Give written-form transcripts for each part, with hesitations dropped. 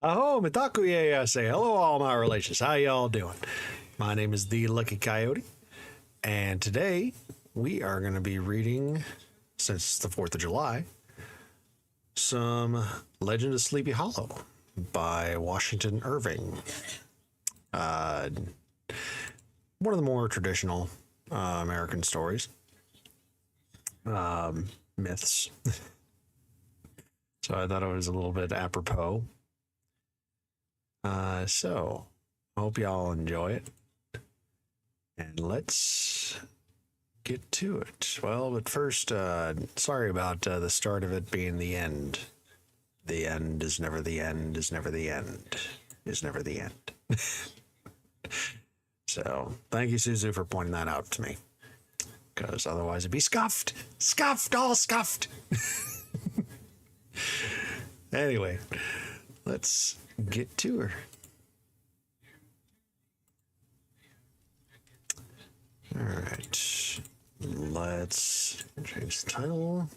Aho, Mitakuye, I say hello, all my relations. How y'all doing? My name is the Lucky Coyote, and today we are going to be reading, since it's the 4th of July, some Legend of Sleepy Hollow by Washington Irving. One of the more traditional American stories, myths. So I thought it was a little bit apropos. So I hope y'all enjoy it. And let's get to it. Well, but first, sorry about the start of it being the end. The end is never the end, is never the end, is never the end. So thank you, Suzu, for pointing that out to me. Because otherwise it'd be scuffed. Scuffed, all scuffed. Anyway, let's get to her. All right, let's change the title.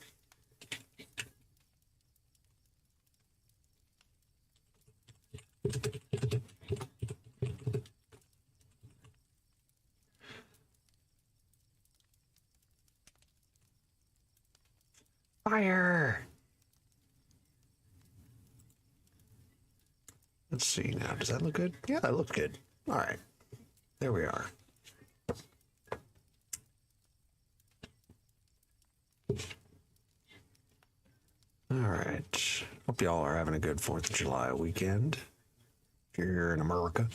Fire! Let's see now. Does that look good? Yeah, that looks good. All right. There we are. All right. Hope y'all are having a good 4th of July weekend. If you're here in America.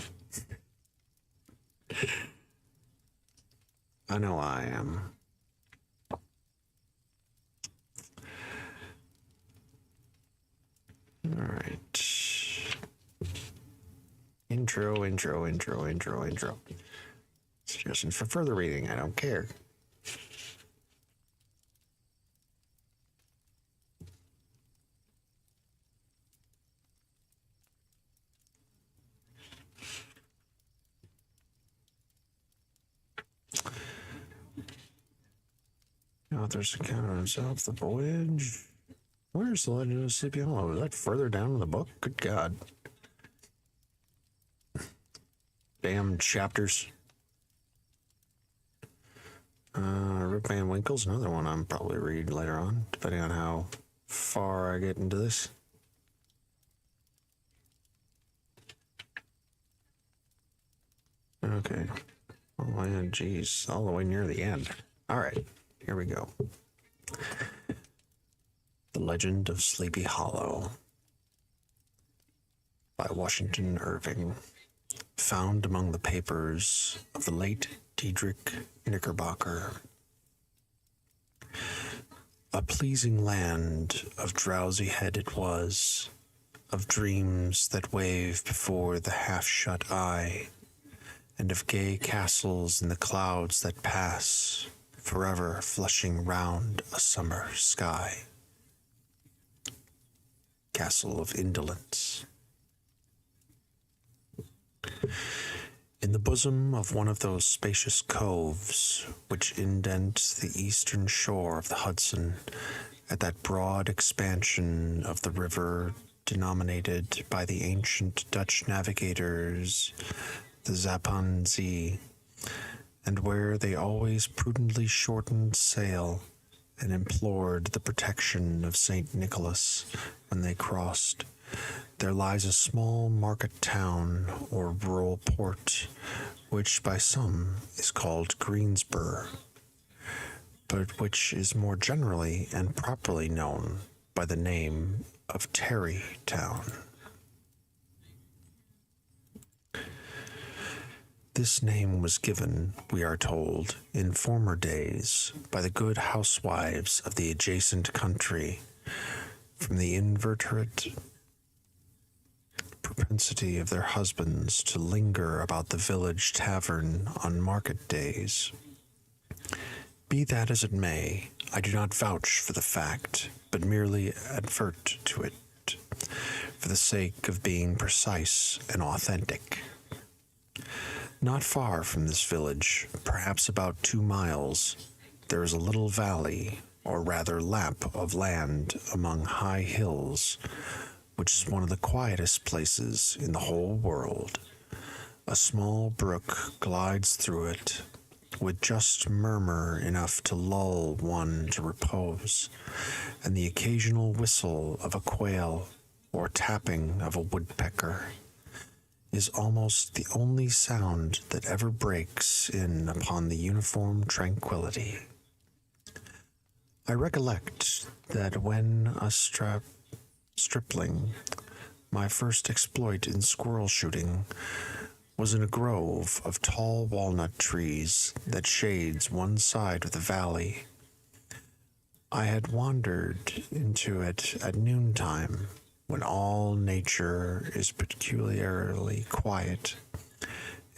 I know I am. All right. Intro. Suggestions for further reading. I don't care. The author's account of himself, the voyage. Where's the Legend of Sleepy Hollow? Is that further down in the book? Good God. Damn chapters. Rip Van Winkle's another one I'm probably read later on, depending on how far I get into this. Okay. Oh man, geez, all the way near the end. All right, here we go. The Legend of Sleepy Hollow by Washington Irving. Found among the papers of the late Diedrich Knickerbocker. A pleasing land of drowsy head it was, of dreams that wave before the half-shut eye, and of gay castles in the clouds that pass, forever flushing round a summer sky. Castle of Indolence. In the bosom of one of those spacious coves which indent the eastern shore of the Hudson, at that broad expansion of the river denominated by the ancient Dutch navigators the Zapan Zee, and where they always prudently shortened sail and implored the protection of St. Nicholas when they crossed, there lies a small market town or rural port, which by some is called Greensboro, but which is more generally and properly known by the name of Terrytown. This name was given, we are told, in former days by the good housewives of the adjacent country, from the inveterate propensity of their husbands to linger about the village tavern on market days. Be that as it may, I do not vouch for the fact, but merely advert to it, for the sake of being precise and authentic. Not far from this village, perhaps about 2 miles, there is a little valley, or rather lap of land among high hills, which is one of the quietest places in the whole world. A small brook glides through it, with just murmur enough to lull one to repose, and the occasional whistle of a quail or tapping of a woodpecker is almost the only sound that ever breaks in upon the uniform tranquility. I recollect that when a stripling, my first exploit in squirrel shooting was in a grove of tall walnut trees that shades one side of the valley. I had wandered into it at noontime, when all nature is peculiarly quiet,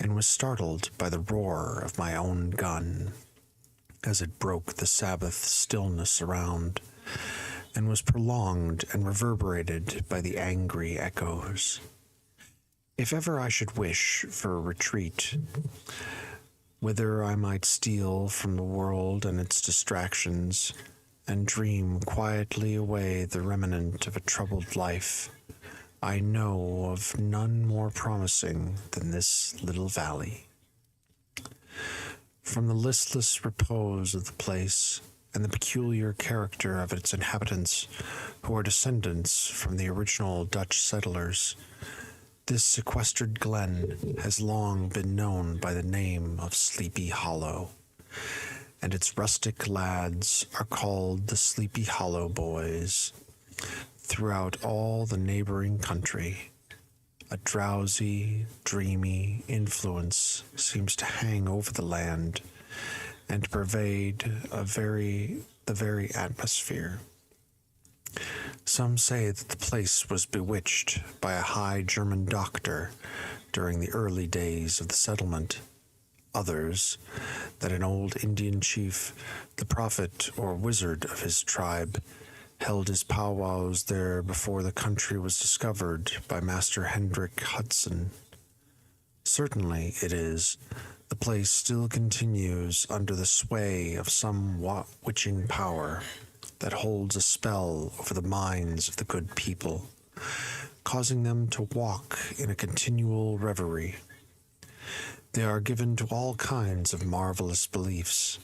and was startled by the roar of my own gun, as it broke the Sabbath stillness around, and was prolonged and reverberated by the angry echoes. If ever I should wish for a retreat, whither I might steal from the world and its distractions, and dream quietly away the remnant of a troubled life, I know of none more promising than this little valley. From the listless repose of the place, and the peculiar character of its inhabitants, who are descendants from the original Dutch settlers, this sequestered glen has long been known by the name of Sleepy Hollow, and its rustic lads are called the Sleepy Hollow Boys. Throughout all the neighboring country, a drowsy, dreamy influence seems to hang over the land and pervade the very atmosphere. Some say that the place was bewitched by a high German doctor during the early days of the settlement. Others, that an old Indian chief, the prophet or wizard of his tribe, held his powwows there before the country was discovered by Master Hendrik Hudson. Certainly it is, the place still continues under the sway of some witching power that holds a spell over the minds of the good people, causing them to walk in a continual reverie. They are given to all kinds of marvelous beliefs,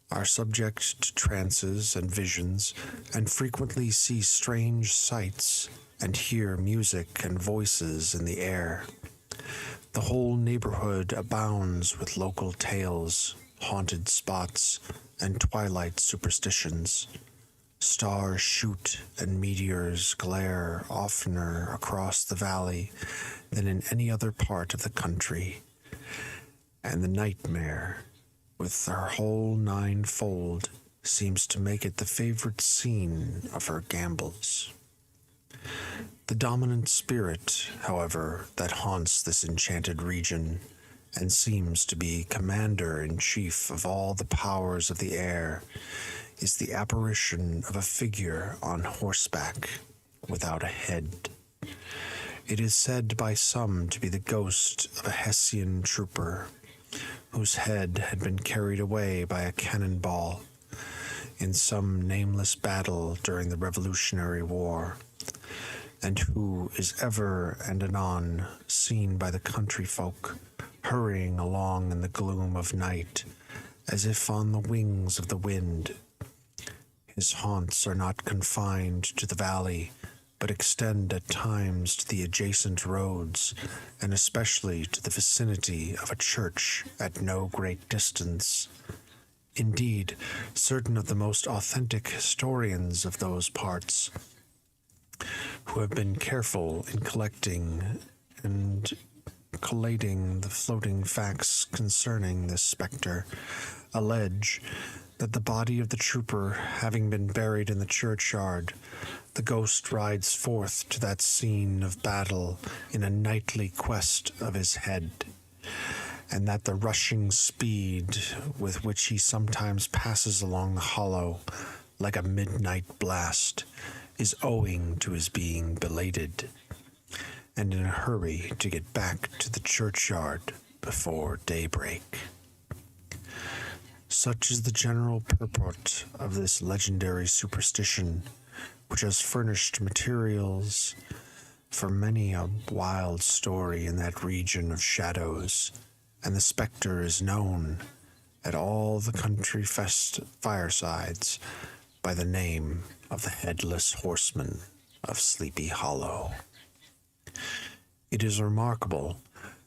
are subject to trances and visions, and frequently see strange sights and hear music and voices in the air. The whole neighborhood abounds with local tales, haunted spots, and twilight superstitions. Stars shoot and meteors glare oftener across the valley than in any other part of the country, and the nightmare, with her whole ninefold, seems to make it the favorite scene of her gambols. The dominant spirit, however, that haunts this enchanted region, and seems to be commander-in-chief of all the powers of the air, is the apparition of a figure on horseback, without a head. It is said by some to be the ghost of a Hessian trooper, whose head had been carried away by a cannonball in some nameless battle during the Revolutionary War, and who is ever and anon seen by the country folk hurrying along in the gloom of night, as if on the wings of the wind. His haunts are not confined to the valley, but extend at times to the adjacent roads, and especially to the vicinity of a church at no great distance. Indeed, certain of the most authentic historians of those parts, who have been careful in collecting and collating the floating facts concerning this spectre, allege that the body of the trooper having been buried in the churchyard, the ghost rides forth to that scene of battle in a nightly quest of his head, and that the rushing speed with which he sometimes passes along the hollow like a midnight blast is owing to his being belated, and in a hurry to get back to the churchyard before daybreak. Such is the general purport of this legendary superstition, which has furnished materials for many a wild story in that region of shadows, and the spectre is known at all the country firesides by the name of the Headless Horseman of Sleepy Hollow. It is remarkable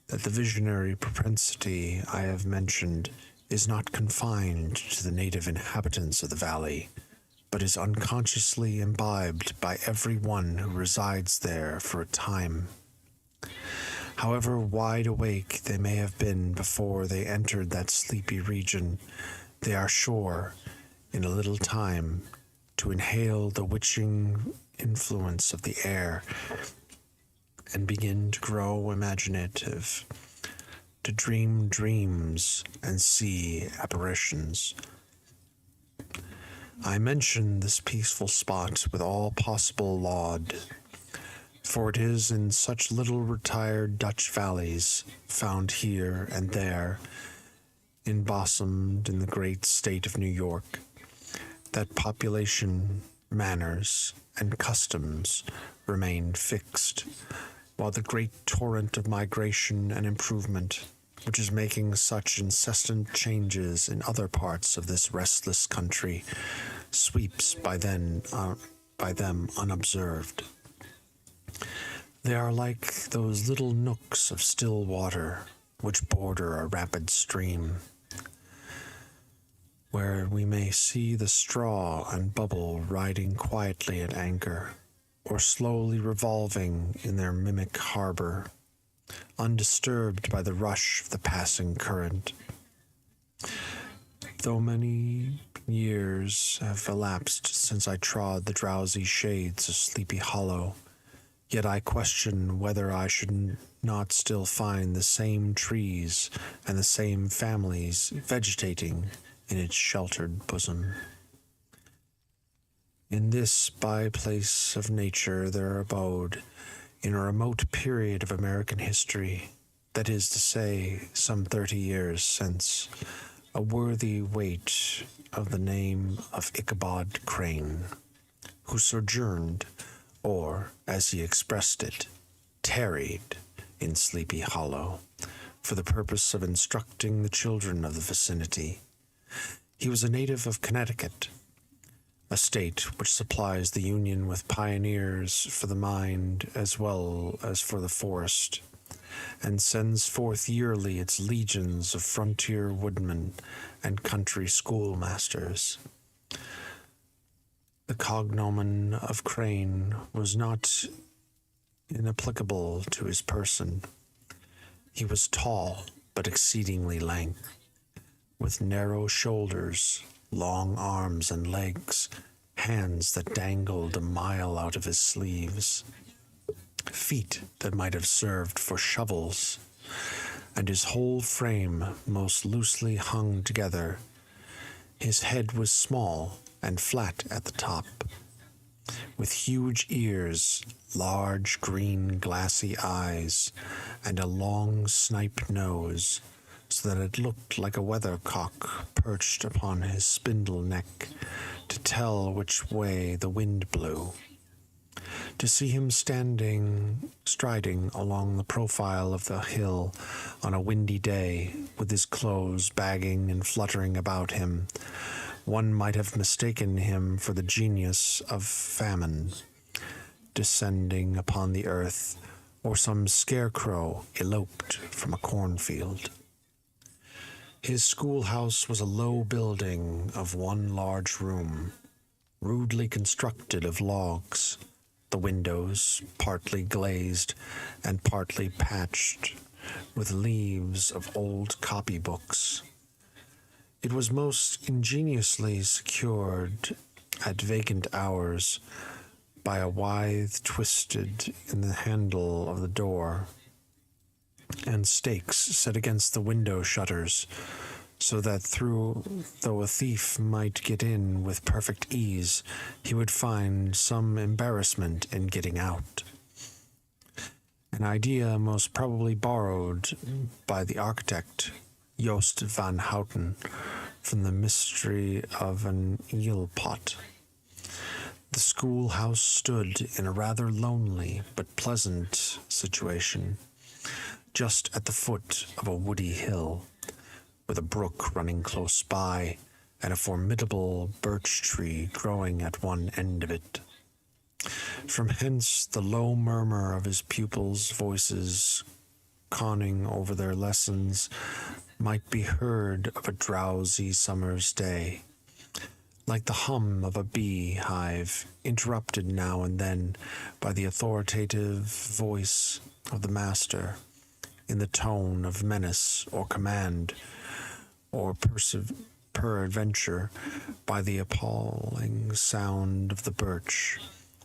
that the visionary propensity I have mentioned is not confined to the native inhabitants of the valley, but is unconsciously imbibed by every one who resides there for a time. However wide awake they may have been before they entered that sleepy region, they are sure, in a little time, to inhale the witching influence of the air and begin to grow imaginative, to dream dreams and see apparitions. I mention this peaceful spot with all possible laud, for it is in such little retired Dutch valleys, found here and there, embosomed in the great state of New York, that population, manners, and customs remain fixed, while the great torrent of migration and improvement, which is making such incessant changes in other parts of this restless country, sweeps by them unobserved. They are like those little nooks of still water which border a rapid stream, where we may see the straw and bubble riding quietly at anchor, or slowly revolving in their mimic harbor, undisturbed by the rush of the passing current. Though many years have elapsed since I trod the drowsy shades of Sleepy Hollow, yet I question whether I should not still find the same trees and the same families vegetating in its sheltered bosom. In this by-place of nature there abode, in a remote period of American history, that is to say, some 30 years since, a worthy waite of the name of Ichabod Crane, who sojourned, or, as he expressed it, tarried in Sleepy Hollow, for the purpose of instructing the children of the vicinity. He was a native of Connecticut, a state which supplies the Union with pioneers for the mind as well as for the forest, and sends forth yearly its legions of frontier woodmen and country schoolmasters. The cognomen of Crane was not inapplicable to his person. He was tall, but exceedingly lank, with narrow shoulders, long arms and legs, hands that dangled a mile out of his sleeves, feet that might have served for shovels, and his whole frame most loosely hung together. His head was small and flat at the top, with huge ears, large green glassy eyes, and a long snipe nose, so that it looked like a weathercock perched upon his spindle neck to tell which way the wind blew. To see him striding along the profile of the hill on a windy day, with his clothes bagging and fluttering about him, one might have mistaken him for the genius of famine, descending upon the earth, or some scarecrow eloped from a cornfield. His schoolhouse was a low building of one large room, rudely constructed of logs, the windows partly glazed and partly patched with leaves of old copybooks. It was most ingeniously secured at vacant hours by a withe twisted in the handle of the door, and stakes set against the window shutters, so that though a thief might get in with perfect ease, he would find some embarrassment in getting out. An idea most probably borrowed by the architect Joost van Houten from the mystery of an eel pot. The schoolhouse stood in a rather lonely but pleasant situation, just at the foot of a woody hill, with a brook running close by and a formidable birch tree growing at one end of it. From hence the low murmur of his pupils' voices conning over their lessons might be heard of a drowsy summer's day, like the hum of a bee-hive, interrupted now and then by the authoritative voice of the master, in the tone of menace or command, or peradventure by the appalling sound of the birch,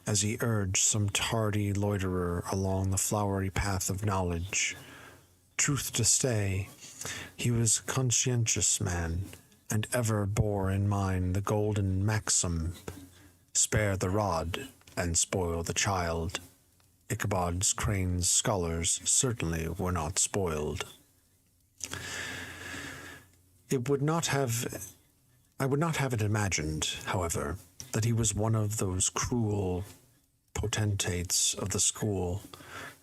as he urged some tardy loiterer along the flowery path of knowledge. Truth to say, he was a conscientious man, and ever bore in mind the golden maxim, spare the rod and spoil the child. Ichabod Crane's scholars certainly were not spoiled. I would not have it imagined, however, that he was one of those cruel potentates of the school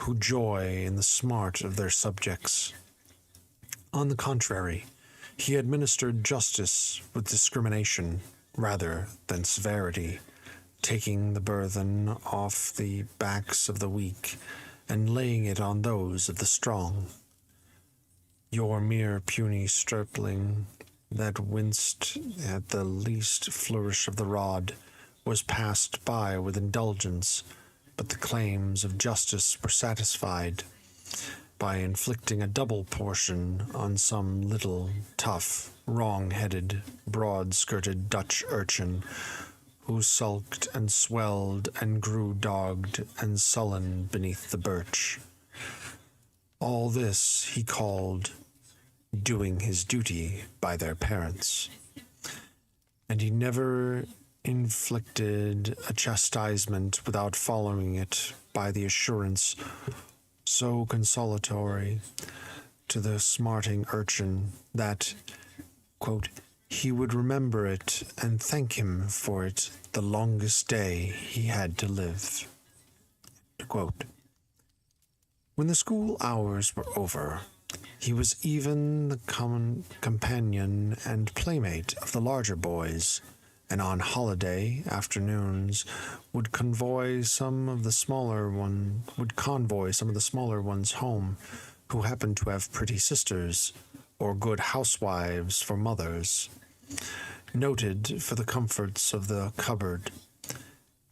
who joy in the smart of their subjects. On the contrary, he administered justice with discrimination rather than severity, taking the burthen off the backs of the weak and laying it on those of the strong. Your mere puny stripling that winced at the least flourish of the rod was passed by with indulgence, but the claims of justice were satisfied by inflicting a double portion on some little, tough, wrong-headed, broad-skirted Dutch urchin who sulked and swelled and grew dogged and sullen beneath the birch. All this he called doing his duty by their parents, and he never inflicted a chastisement without following it by the assurance so consolatory to the smarting urchin that, quote, he would remember it and thank him for it the longest day he had to live. Quote. When the school hours were over, he was even the common companion and playmate of the larger boys, and on holiday afternoons would convoy some of the smaller ones home who happened to have pretty sisters or good housewives for mothers, noted for the comforts of the cupboard.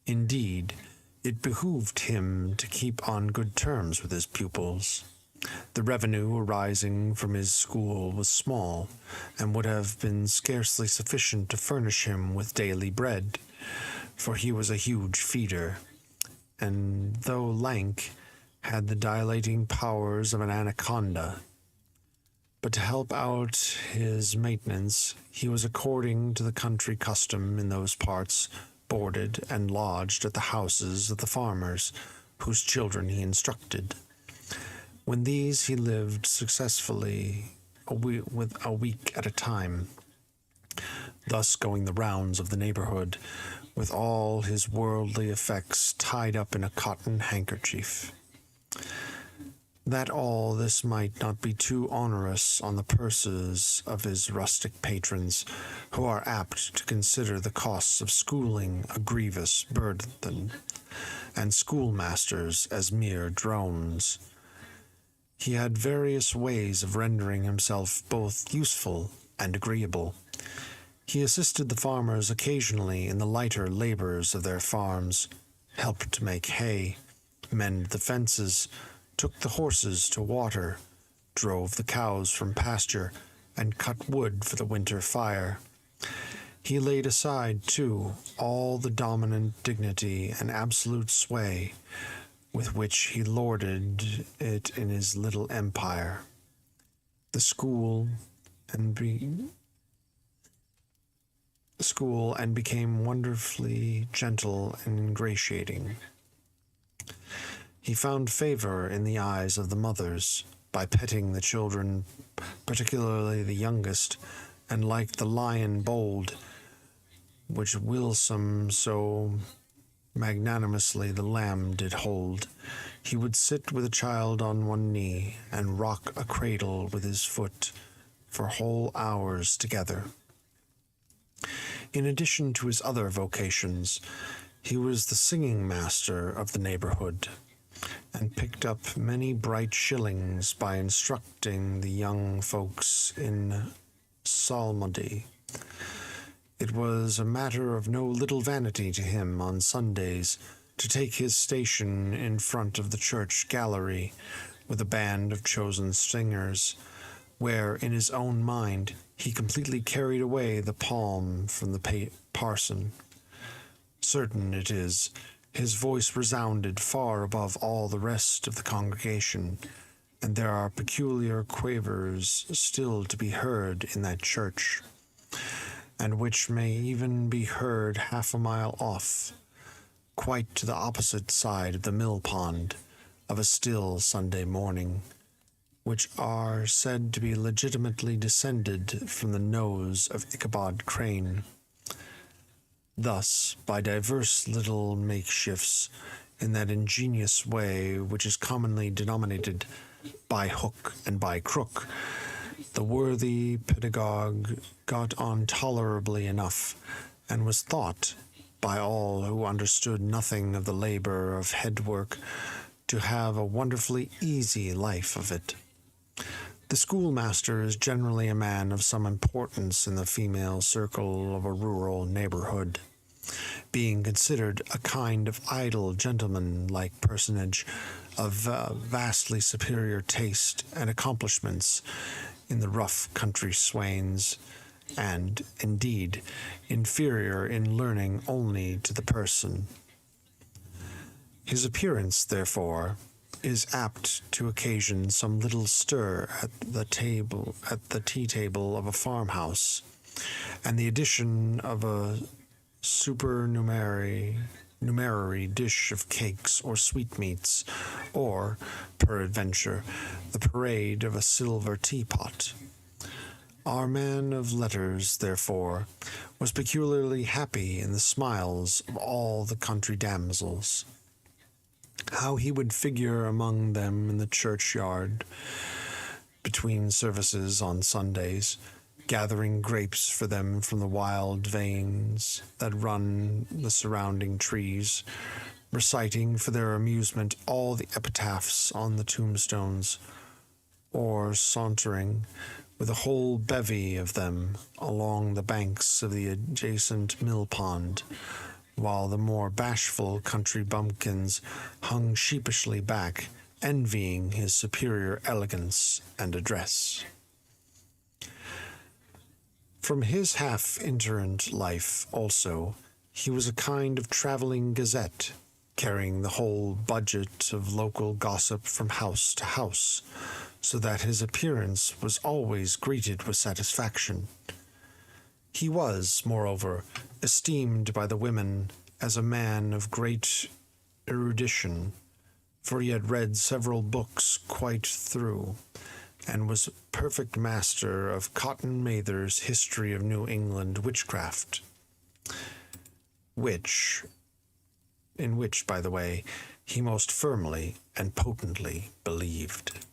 Indeed, it behooved him to keep on good terms with his pupils. The revenue arising from his school was small, and would have been scarcely sufficient to furnish him with daily bread, for he was a huge feeder, and though lank, had the dilating powers of an anaconda. But to help out his maintenance, he was, according to the country custom in those parts, boarded and lodged at the houses of the farmers, whose children he instructed. When these he lived successfully with a week at a time, thus going the rounds of the neighborhood with all his worldly effects tied up in a cotton handkerchief. That all this might not be too onerous on the purses of his rustic patrons, who are apt to consider the costs of schooling a grievous burden, and schoolmasters as mere drones. He had various ways of rendering himself both useful and agreeable. He assisted the farmers occasionally in the lighter labors of their farms, helped to make hay, mend the fences, took the horses to water, drove the cows from pasture, and cut wood for the winter fire. He laid aside, too, all the dominant dignity and absolute sway with which he lorded it in his little empire. The school and became wonderfully gentle and ingratiating. He found favor in the eyes of the mothers by petting the children, particularly the youngest, and like the lion bold, which Wilson so magnanimously the lamb did hold, he would sit with a child on one knee, and rock a cradle with his foot for whole hours together. In addition to his other vocations, he was the singing master of the neighborhood, and picked up many bright shillings by instructing the young folks in psalmody. It was a matter of no little vanity to him on Sundays to take his station in front of the church gallery with a band of chosen singers, where in his own mind he completely carried away the palm from the parson. Certain it is, his voice resounded far above all the rest of the congregation, and there are peculiar quavers still to be heard in that church, and which may even be heard half a mile off, quite to the opposite side of the mill pond, of a still Sunday morning, which are said to be legitimately descended from the nose of Ichabod Crane. Thus, by divers little makeshifts, in that ingenious way which is commonly denominated by hook and by crook, the worthy pedagogue got on tolerably enough, and was thought, by all who understood nothing of the labor of head work, to have a wonderfully easy life of it. The schoolmaster is generally a man of some importance in the female circle of a rural neighborhood, being considered a kind of idle gentleman-like personage of vastly superior taste and accomplishments in the rough country swains, and, indeed, inferior in learning only to the person. His appearance, therefore, is apt to occasion some little stir at the tea table of a farmhouse, and the addition of a supernumerary dish of cakes or sweetmeats, or, peradventure, the parade of a silver teapot. Our man of letters, therefore, was peculiarly happy in the smiles of all the country damsels. How he would figure among them in the churchyard, between services on Sundays, gathering grapes for them from the wild veins that run the surrounding trees, reciting for their amusement all the epitaphs on the tombstones, or sauntering with a whole bevy of them along the banks of the adjacent mill pond, while the more bashful country bumpkins hung sheepishly back, envying his superior elegance and address. From his half-itinerant life, also, he was a kind of traveling gazette, carrying the whole budget of local gossip from house to house, so that his appearance was always greeted with satisfaction. He was, moreover, esteemed by the women as a man of great erudition, for he had read several books quite through, and was perfect master of Cotton Mather's History of New England Witchcraft, in which, by the way, he most firmly and potently believed.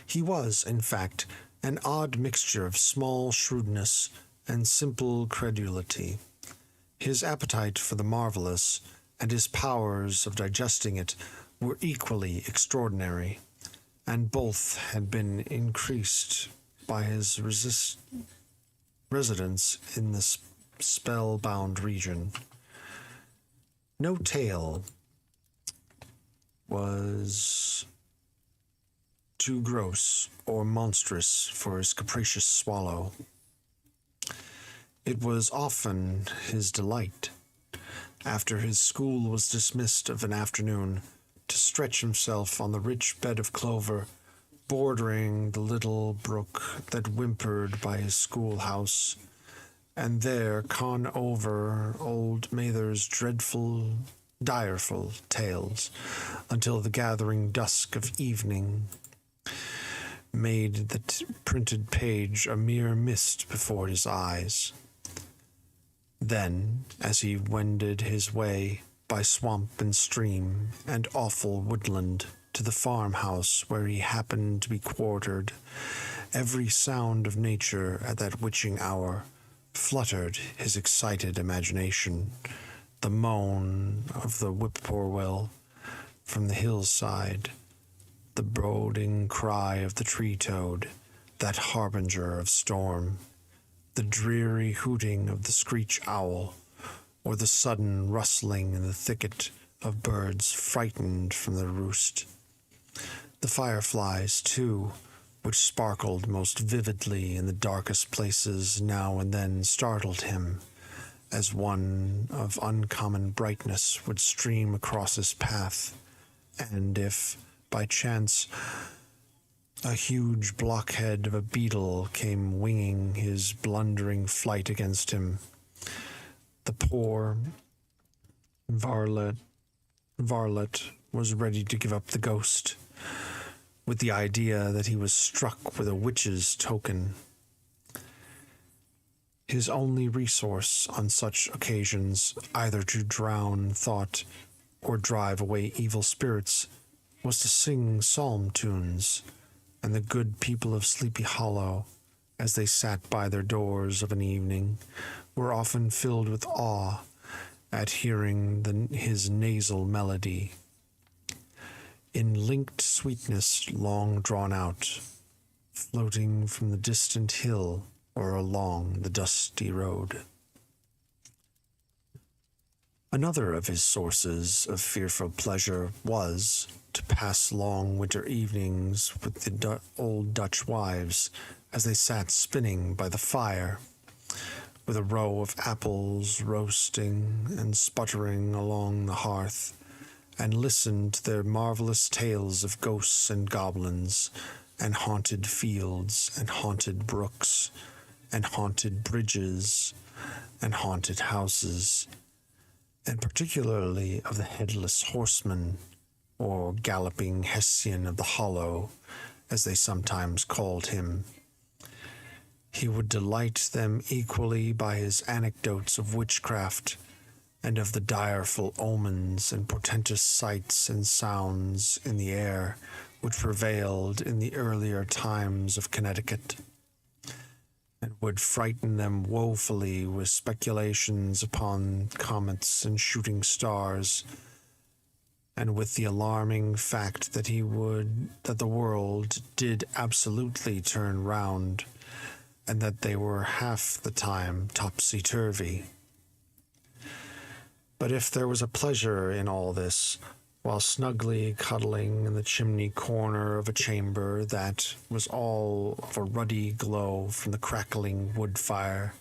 He was, in fact, an odd mixture of small shrewdness and simple credulity. His appetite for the marvelous and his powers of digesting it were equally extraordinary, and both had been increased by his residence in the spellbound region. No tale was too gross or monstrous for his capricious swallow. It was often his delight, after his school was dismissed of an afternoon, to stretch himself on the rich bed of clover, bordering the little brook that whimpered by his schoolhouse, and there con over old Mather's direful tales, until the gathering dusk of evening, made the printed page a mere mist before his eyes. Then, as he wended his way by swamp and stream and awful woodland to the farmhouse where he happened to be quartered, every sound of nature at that witching hour fluttered his excited imagination. The moan of the whippoorwill from the hillside, the boding cry of the tree-toad, that harbinger of storm, the dreary hooting of the screech owl, or the sudden rustling in the thicket of birds frightened from their roost. The fireflies, too, which sparkled most vividly in the darkest places, now and then startled him, as one of uncommon brightness would stream across his path, and if, by chance, a huge blockhead of a beetle came winging his blundering flight against him, the poor varlet was ready to give up the ghost, with the idea that he was struck with a witch's token. His only resource on such occasions, either to drown thought or drive away evil spirits, was to sing psalm tunes, and the good people of Sleepy Hollow, as they sat by their doors of an evening, were often filled with awe at hearing his nasal melody, in linked sweetness long drawn out, floating from the distant hill or along the dusty road. Another of his sources of fearful pleasure was to pass long winter evenings with the old Dutch wives as they sat spinning by the fire, with a row of apples roasting and sputtering along the hearth, and listened to their marvelous tales of ghosts and goblins, and haunted fields, and haunted brooks, and haunted bridges, and haunted houses, and particularly of the headless horseman, or galloping Hessian of the Hollow, as they sometimes called him. He would delight them equally by his anecdotes of witchcraft, and of the direful omens and portentous sights and sounds in the air which prevailed in the earlier times of Connecticut, and would frighten them woefully with speculations upon comets and shooting stars, and with the alarming fact that the world did absolutely turn round, and that they were half the time topsy-turvy. But if there was a pleasure in all this, while snugly cuddling in the chimney corner of a chamber that was all of a ruddy glow from the crackling wood fire,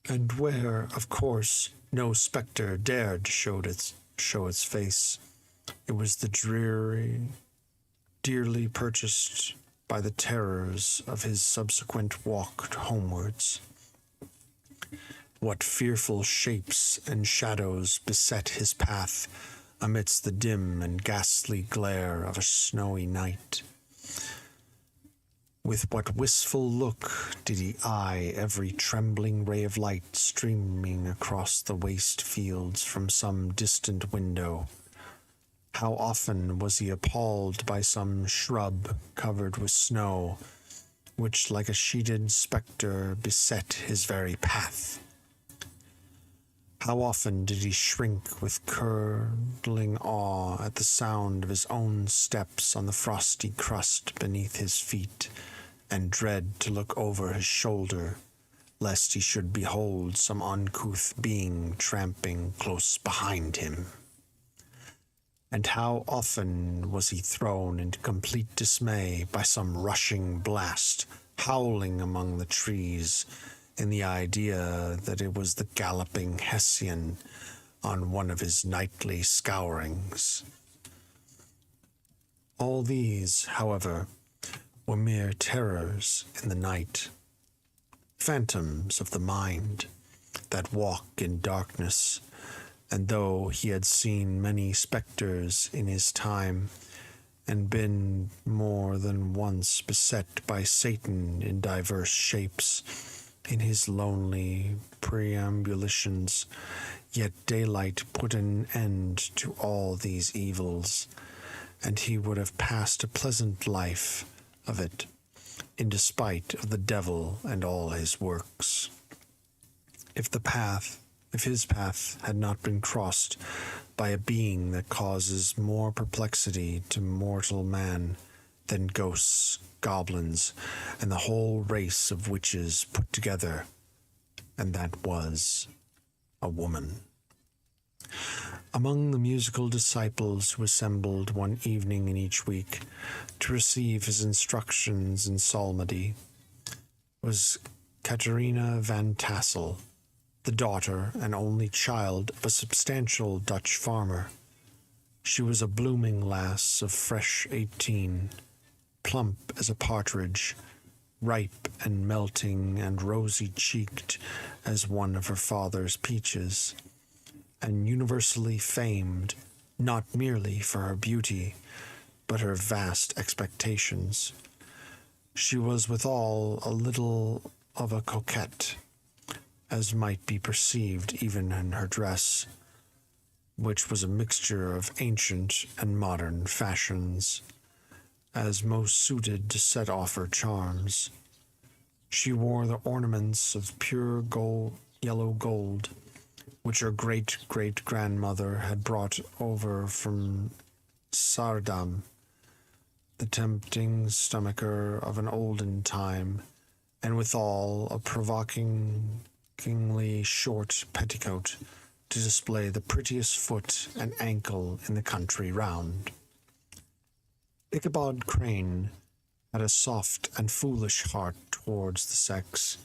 and where, of course, no spectre dared show its face, it was the dearly purchased by the terrors of his subsequent walk homewards. What fearful shapes and shadows beset his path amidst the dim and ghastly glare of a snowy night. With what wistful look did he eye every trembling ray of light streaming across the waste fields from some distant window. How often was he appalled by some shrub covered with snow, which like a sheeted spectre beset his very path. How often did he shrink with curdling awe at the sound of his own steps on the frosty crust beneath his feet, and dread to look over his shoulder, lest he should behold some uncouth being tramping close behind him. And how often was he thrown into complete dismay by some rushing blast, howling among the trees, in the idea that it was the galloping Hessian on one of his nightly scourings. All these, however, were mere terrors in the night, phantoms of the mind that walk in darkness, and though he had seen many spectres in his time, and been more than once beset by Satan in diverse shapes in his lonely perambulations, yet daylight put an end to all these evils, and he would have passed a pleasant life of it, in despite of the devil and all his works. If his path had not been crossed by a being that causes more perplexity to mortal man than ghosts, goblins, and the whole race of witches put together, and that was a woman. Among the musical disciples who assembled one evening in each week to receive his instructions in psalmody was Catharina van Tassel, the daughter and only child of a substantial Dutch farmer. She was a blooming lass of fresh 18, plump as a partridge, ripe and melting and rosy-cheeked as one of her father's peaches, and universally famed not merely for her beauty, but her vast expectations. She was withal a little of a coquette, as might be perceived even in her dress, which was a mixture of ancient and modern fashions, as most suited to set off her charms. She wore the ornaments of pure yellow gold, which her great-great-grandmother had brought over from Saardam, the tempting stomacher of an olden time, and withal a provokingly short petticoat to display the prettiest foot and ankle in the country round. Ichabod Crane had a soft and foolish heart towards the sex,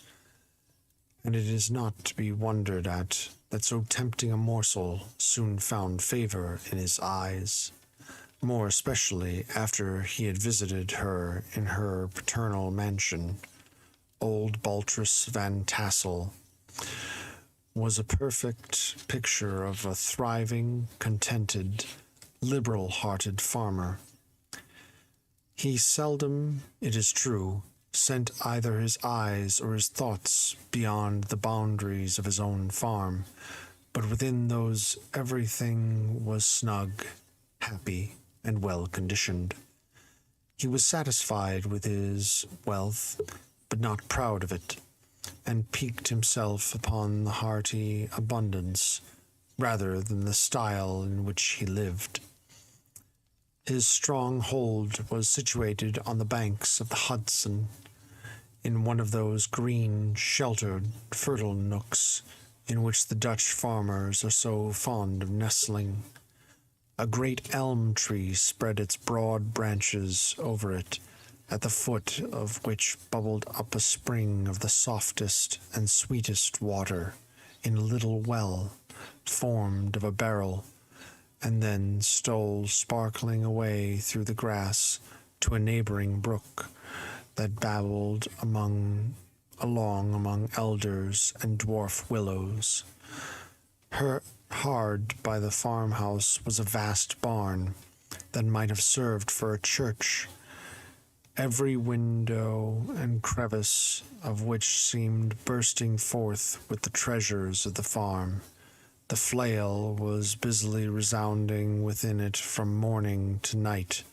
and it is not to be wondered at that so tempting a morsel soon found favor in his eyes, more especially after he had visited her in her paternal mansion. Old Baltrus Van Tassel was a perfect picture of a thriving, contented, liberal-hearted farmer. He seldom, it is true, sent either his eyes or his thoughts beyond the boundaries of his own farm, but within those everything was snug, happy, and well-conditioned. He was satisfied with his wealth, but not proud of it, and piqued himself upon the hearty abundance rather than the style in which he lived. His stronghold was situated on the banks of the Hudson, in one of those green, sheltered, fertile nooks in which the Dutch farmers are so fond of nestling. A great elm tree spread its broad branches over it, at the foot of which bubbled up a spring of the softest and sweetest water in a little well formed of a barrel, and then stole sparkling away through the grass to a neighboring brook that babbled along among elders and dwarf willows. Hard by the farmhouse was a vast barn that might have served for a church, every window and crevice of which seemed bursting forth with the treasures of the farm. The flail was busily resounding within it from morning to night.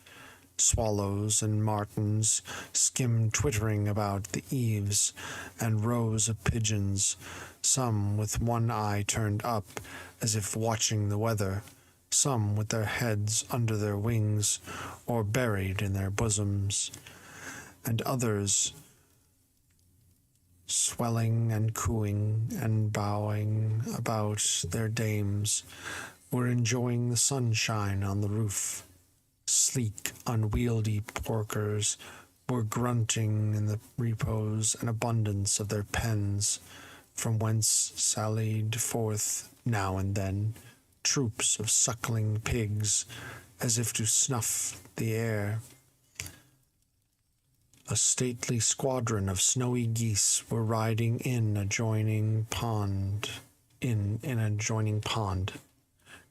Swallows and martins skimmed twittering about the eaves, and rows of pigeons, some with one eye turned up as if watching the weather, some with their heads under their wings or buried in their bosoms, and others swelling and cooing and bowing about their dames, were enjoying the sunshine on the roof. Sleek, unwieldy porkers were grunting in the repose and abundance of their pens, from whence sallied forth, now and then, troops of suckling pigs, as if to snuff the air. A stately squadron of snowy geese were riding in an adjoining pond,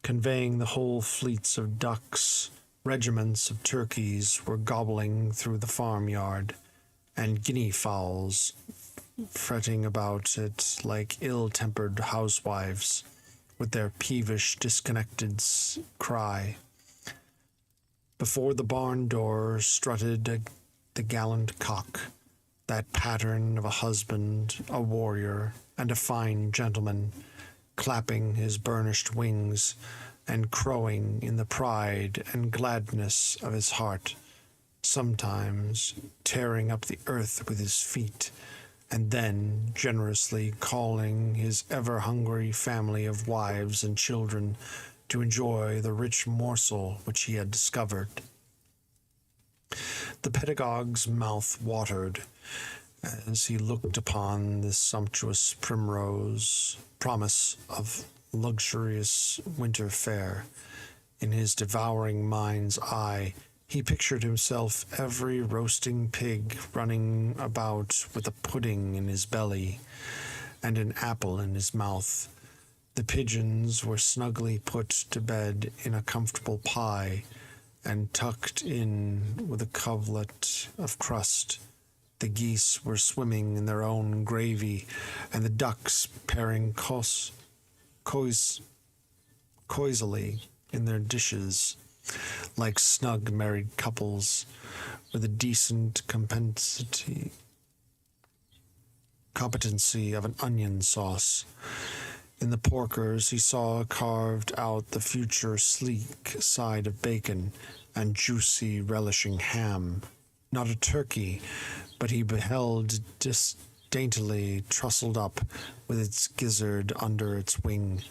conveying the whole fleets of ducks Regiments of turkeys were gobbling through the farmyard, and guinea fowls fretting about it like ill-tempered housewives, with their peevish, disconnected cry. Before the barn door strutted the gallant cock, that pattern of a husband, a warrior, and a fine gentleman, clapping his burnished wings and crowing in the pride and gladness of his heart, sometimes tearing up the earth with his feet, and then generously calling his ever-hungry family of wives and children to enjoy the rich morsel which he had discovered. The pedagogue's mouth watered as he looked upon this sumptuous primrose promise of luxurious winter fare. In his devouring mind's eye, he pictured himself every roasting pig running about with a pudding in his belly and an apple in his mouth. The pigeons were snugly put to bed in a comfortable pie and tucked in with a coverlet of crust. The geese were swimming in their own gravy, and the ducks pairing coyily in their dishes, like snug married couples with a decent competency of an onion sauce. In the porkers he saw carved out the future sleek side of bacon and juicy relishing ham. Not a turkey, but he beheld daintily trussed up with its gizzard under its wing,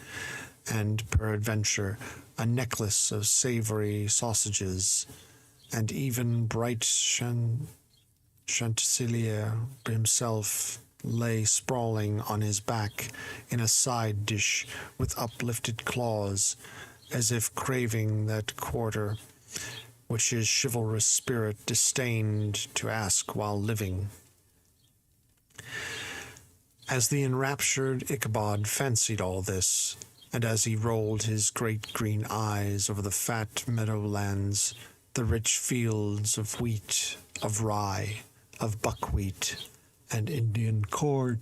and peradventure a necklace of savory sausages, and even bright Chanticleer himself lay sprawling on his back in a side dish with uplifted claws, as if craving that quarter which his chivalrous spirit disdained to ask while living. As the enraptured Ichabod fancied all this, and as he rolled his great green eyes over the fat meadowlands, the rich fields of wheat, of rye, of buckwheat, and Indian corn,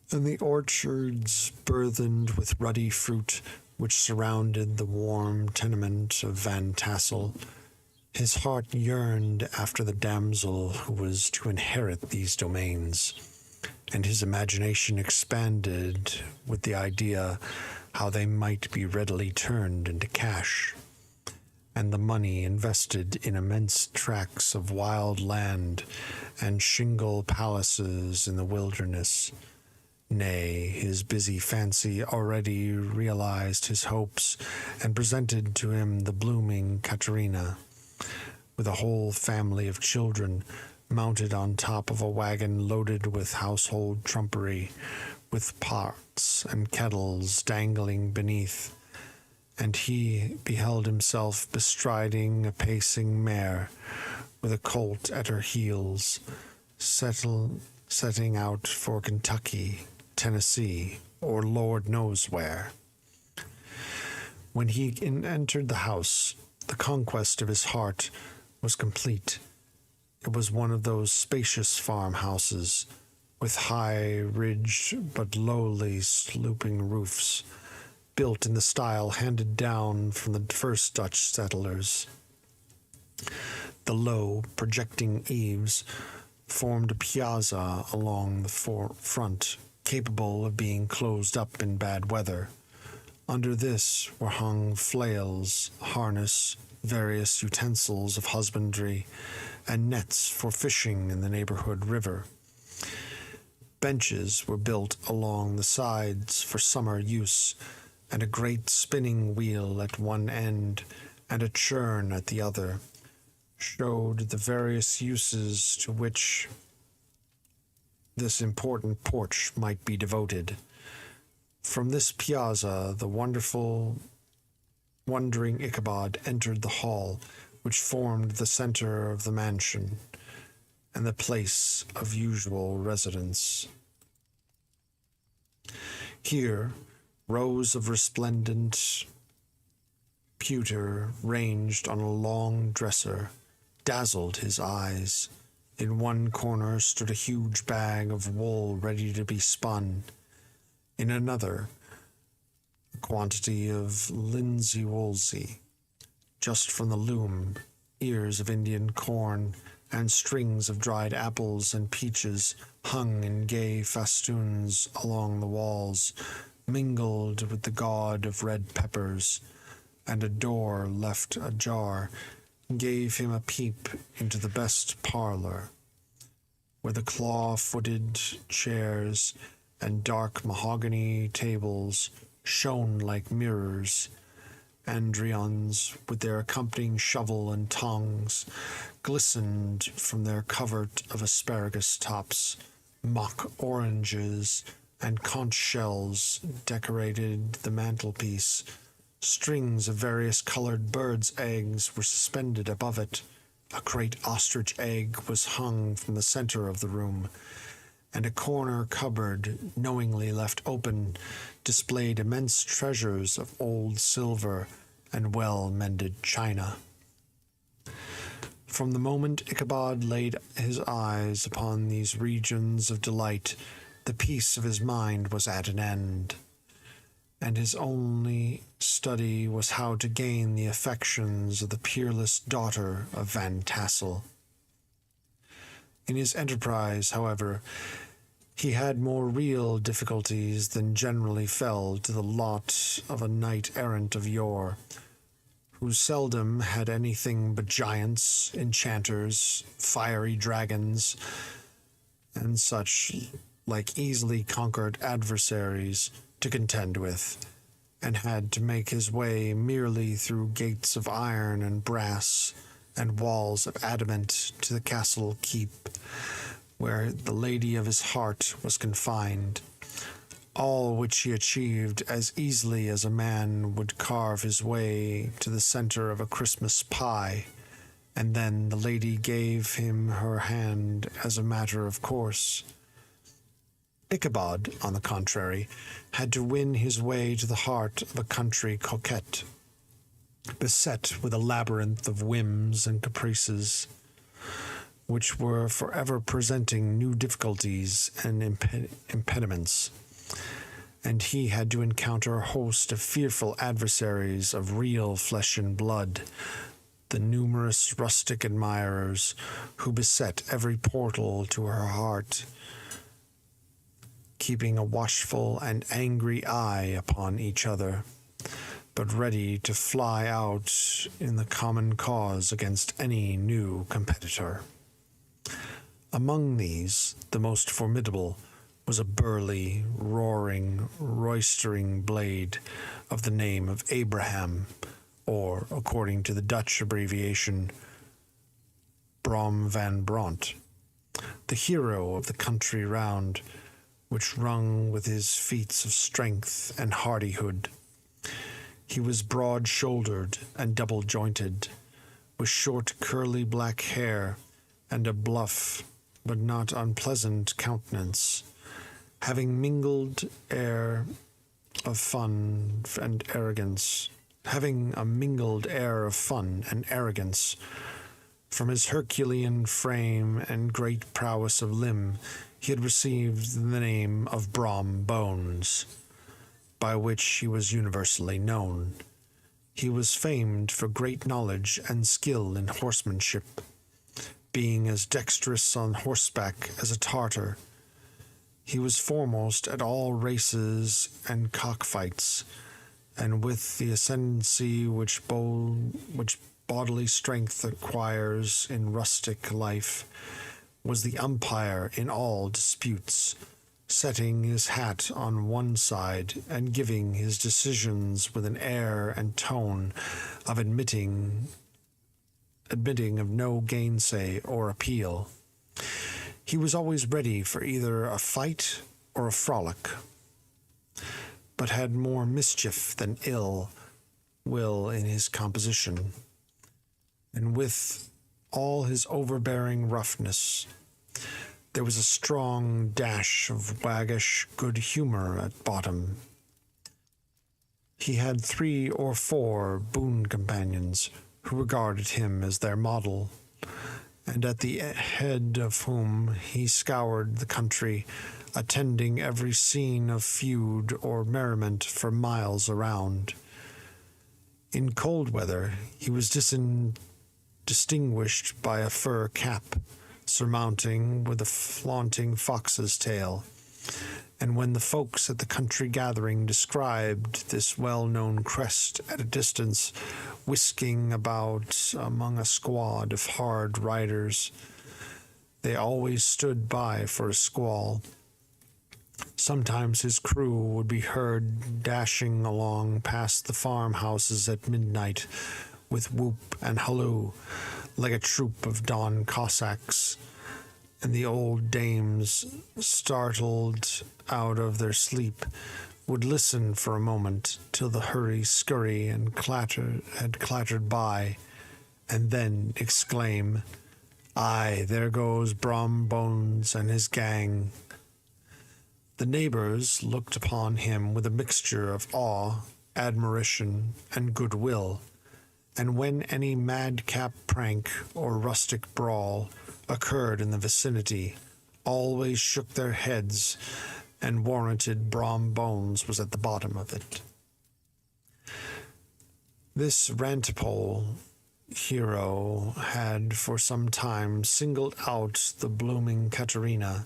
and the orchards burthened with ruddy fruit which surrounded the warm tenement of Van Tassel, his heart yearned after the damsel who was to inherit these domains, and his imagination expanded with the idea how they might be readily turned into cash, and the money invested in immense tracts of wild land and shingle palaces in the wilderness. Nay, his busy fancy already realized his hopes and presented to him the blooming Katerina, with a whole family of children mounted on top of a wagon loaded with household trumpery, with pots and kettles dangling beneath, and he beheld himself bestriding a pacing mare, with a colt at her heels, setting out for Kentucky, Tennessee, or Lord knows where. When he entered the house, the conquest of his heart was complete. It was one of those spacious farmhouses, with high-ridged but lowly sloping roofs, built in the style handed down from the first Dutch settlers. The low, projecting eaves formed a piazza along the front, capable of being closed up in bad weather. Under this were hung flails, harness, various utensils of husbandry, and nets for fishing in the neighborhood river. Benches were built along the sides for summer use, and a great spinning wheel at one end and a churn at the other showed the various uses to which this important porch might be devoted. From this piazza the wondering Ichabod entered the hall, which formed the center of the mansion and the place of usual residence. Here, rows of resplendent pewter ranged on a long dresser dazzled his eyes. In one corner stood a huge bag of wool ready to be spun. In another, a quantity of linsey-woolsey, just from the loom, ears of Indian corn, and strings of dried apples and peaches hung in gay festoons along the walls, mingled with the gaud of red peppers, and a door left ajar gave him a peep into the best parlor, where the claw-footed chairs and dark mahogany tables shone like mirrors. Andreons, with their accompanying shovel and tongs, glistened from their covert of asparagus tops. Mock oranges and conch shells decorated the mantelpiece. Strings of various colored birds' eggs were suspended above it. A great ostrich egg was hung from the center of the room, and a corner cupboard, knowingly left open, displayed immense treasures of old silver and well-mended china. From the moment Ichabod laid his eyes upon these regions of delight, the peace of his mind was at an end, and his only study was how to gain the affections of the peerless daughter of Van Tassel. In his enterprise, however, he had more real difficulties than generally fell to the lot of a knight-errant of yore, who seldom had anything but giants, enchanters, fiery dragons, and such like easily conquered adversaries to contend with, and had to make his way merely through gates of iron and brass and walls of adamant to the castle keep, where the lady of his heart was confined, all which he achieved as easily as a man would carve his way to the center of a Christmas pie, and then the lady gave him her hand as a matter of course. Ichabod, on the contrary, had to win his way to the heart of a country coquette, beset with a labyrinth of whims and caprices, which were forever presenting new difficulties and impediments, and he had to encounter a host of fearful adversaries of real flesh and blood, the numerous rustic admirers who beset every portal to her heart, keeping a watchful and angry eye upon each other, but ready to fly out in the common cause against any new competitor. Among these, the most formidable was a burly, roaring, roistering blade of the name of Abraham, or, according to the Dutch abbreviation, Brom van Bront, the hero of the country round, which rung with his feats of strength and hardihood. He was broad-shouldered and double-jointed, with short curly black hair and a bluff but not unpleasant countenance, having mingled air of fun and arrogance, From his Herculean frame and great prowess of limb, he had received the name of Brom Bones, by which he was universally known. He was famed for great knowledge and skill in horsemanship, being as dexterous on horseback as a Tartar. He was foremost at all races and cockfights, and with the ascendancy which bodily strength acquires in rustic life, was the umpire in all disputes, setting his hat on one side and giving his decisions with an air and tone of admitting of no gainsay or appeal. He was always ready for either a fight or a frolic, but had more mischief than ill will in his composition, and with all his overbearing roughness, there was a strong dash of waggish good humor at bottom. He had 3 or 4 boon companions who regarded him as their model, and at the head of whom he scoured the country, attending every scene of feud or merriment for miles around. In cold weather, he was distinguished by a fur cap, surmounting with a flaunting fox's tail, and when the folks at the country gathering described this well-known crest at a distance, whisking about among a squad of hard riders, they always stood by for a squall. Sometimes his crew would be heard dashing along past the farmhouses at midnight with whoop and halloo, like a troop of dawn Cossacks, and the old dames, startled out of their sleep, would listen for a moment till the hurry-scurry and had clattered by, and then exclaim, "Aye, there goes Brom Bones and his gang." The neighbors looked upon him with a mixture of awe, admiration, and goodwill, and when any madcap prank or rustic brawl occurred in the vicinity, always shook their heads and warranted Brom Bones was at the bottom of it. This rantipole hero had for some time singled out the blooming Katerina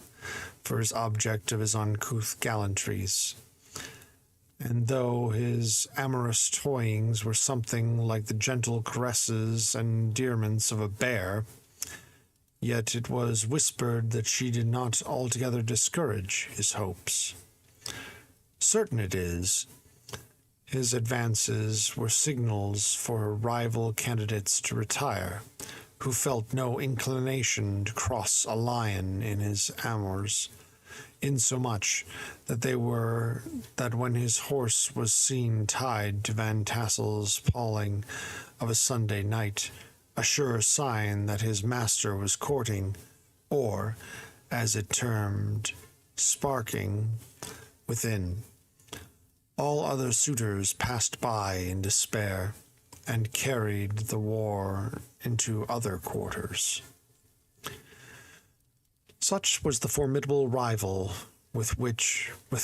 for his object of his uncouth gallantries, and though his amorous toyings were something like the gentle caresses and endearments of a bear, yet it was whispered that she did not altogether discourage his hopes. Certain it is, his advances were signals for rival candidates to retire, who felt no inclination to cross a lion in his amours, insomuch that when his horse was seen tied to Van Tassel's palling of a Sunday night, a sure sign that his master was courting, or, as it termed, sparking, within. All other suitors passed by in despair, and carried the war into other quarters. Such was the formidable rival with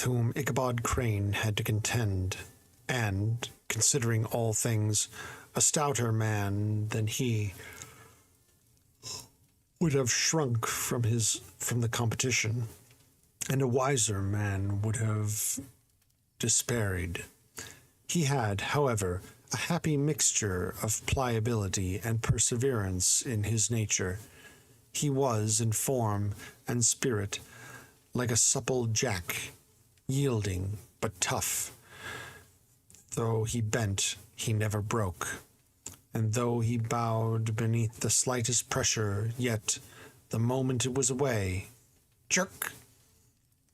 whom Ichabod Crane had to contend, and, considering all things, a stouter man than he would have shrunk from the competition, and a wiser man would have despaired. He had, however, a happy mixture of pliability and perseverance in his nature. He was, in form and spirit, like a supple jack, yielding but tough. Though he bent, he never broke, and though he bowed beneath the slightest pressure, yet, the moment it was away, jerk,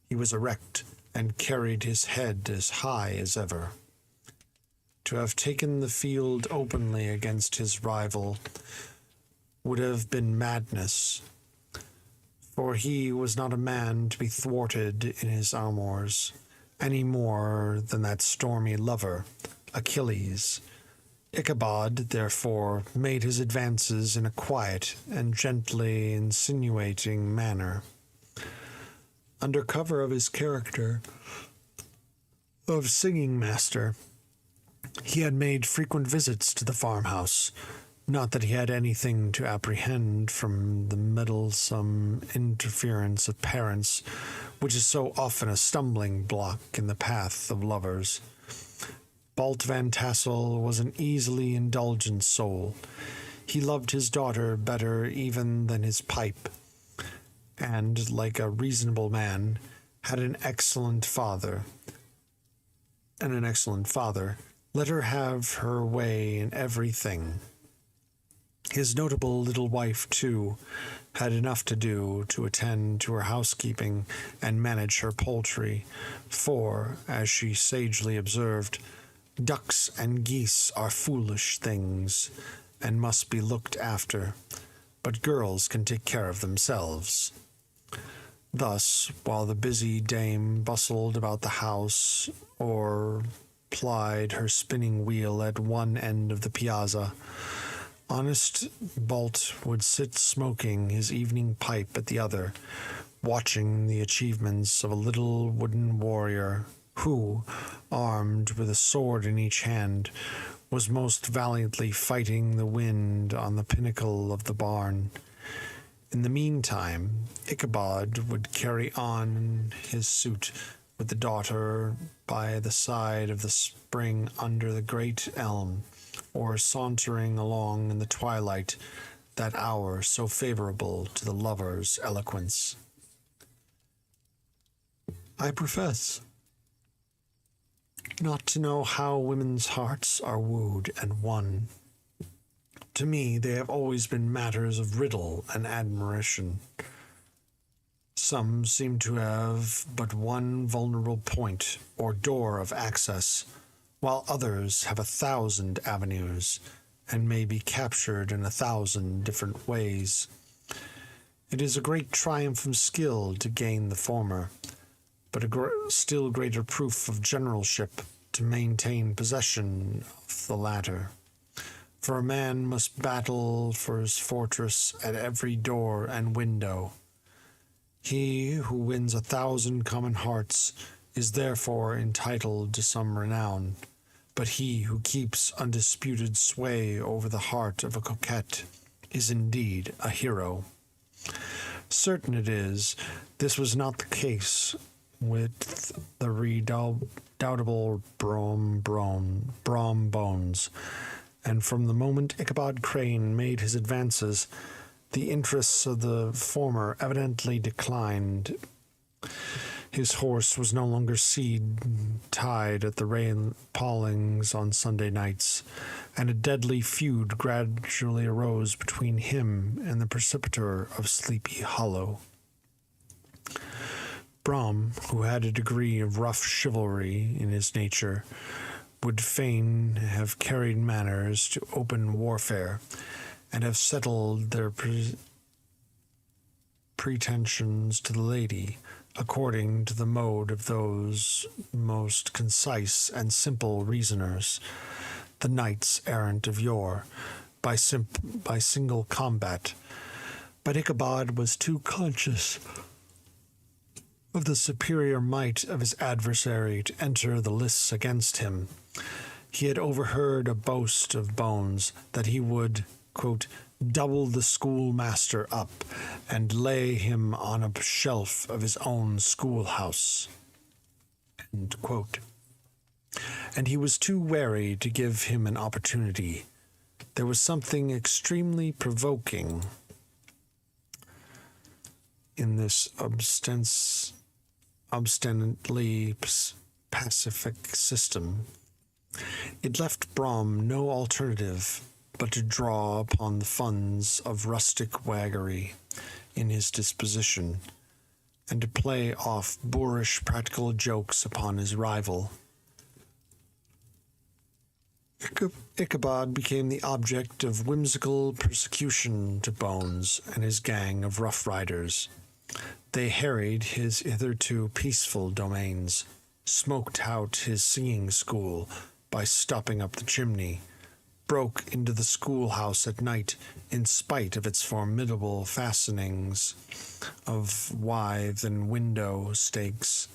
he was erect and carried his head as high as ever. To have taken the field openly against his rival would have been madness, for he was not a man to be thwarted in his amours, any more than that stormy lover, Achilles. Ichabod, therefore, made his advances in a quiet and gently insinuating manner. Under cover of his character of singing master, he had made frequent visits to the farmhouse, not that he had anything to apprehend from the meddlesome interference of parents, which is so often a stumbling block in the path of lovers. Balt Van Tassel was an easily indulgent soul. He loved his daughter better even than his pipe, and, like a reasonable man, had an excellent father. Let her have her way in everything. His notable little wife, too, had enough to do to attend to her housekeeping and manage her poultry, for, as she sagely observed, ducks and geese are foolish things, and must be looked after, but girls can take care of themselves. Thus, while the busy dame bustled about the house, or plied her spinning wheel at one end of the piazza, honest Balt would sit smoking his evening pipe at the other, watching the achievements of a little wooden warrior who, armed with a sword in each hand, was most valiantly fighting the wind on the pinnacle of the barn. In the meantime, Ichabod would carry on his suit with the daughter by the side of the spring under the great elm, or sauntering along in the twilight, that hour so favorable to the lover's eloquence. I profess not to know how women's hearts are wooed and won. To me, they have always been matters of riddle and admiration. Some seem to have but one vulnerable point or door of access, while others have 1,000 avenues, and may be captured in 1,000 different ways. It is a great triumph of skill to gain the former, but a still greater proof of generalship to maintain possession of the latter. For a man must battle for his fortress at every door and window. He who wins 1,000 common hearts is therefore entitled to some renown, but he who keeps undisputed sway over the heart of a coquette is indeed a hero. Certain it is, this was not the case with the redoubtable Brom Bones, and from the moment Ichabod Crane made his advances, the interests of the former evidently declined. His horse was no longer tied at the rain pawlings on Sunday nights, and a deadly feud gradually arose between him and the preceptor of Sleepy Hollow. Brom, who had a degree of rough chivalry in his nature, would fain have carried matters to open warfare, and have settled their pretensions to the lady, according to the mode of those most concise and simple reasoners, the knights errant of yore, by single combat. But Ichabod was too conscious of the superior might of his adversary to enter the lists against him. He had overheard a boast of Bones that he would, quote, double the schoolmaster up and lay him on a shelf of his own schoolhouse, end quote. And he was too wary to give him an opportunity. There was something extremely provoking in this obstinately pacific system. It left Brom no alternative but to draw upon the funds of rustic waggery in his disposition, and to play off boorish practical jokes upon his rival. Ichabod became the object of whimsical persecution to Bones and his gang of rough riders. They harried his hitherto peaceful domains, smoked out his singing school by stopping up the chimney, broke into the schoolhouse at night in spite of its formidable fastenings of withe and window stakes,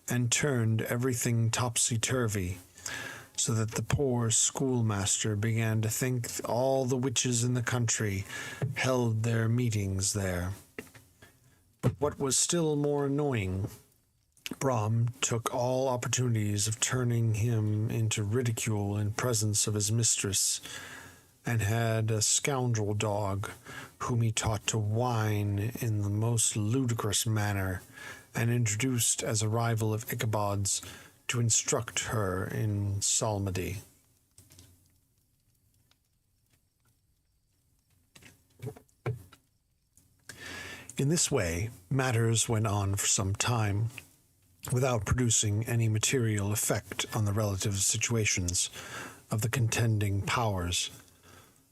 and turned everything topsy-turvy, so that the poor schoolmaster began to think all the witches in the country held their meetings there. But what was still more annoying, Brom took all opportunities of turning him into ridicule in presence of his mistress, and had a scoundrel dog whom he taught to whine in the most ludicrous manner, and introduced as a rival of Ichabod's to instruct her in psalmody. In this way, matters went on for some time, without producing any material effect on the relative situations of the contending powers.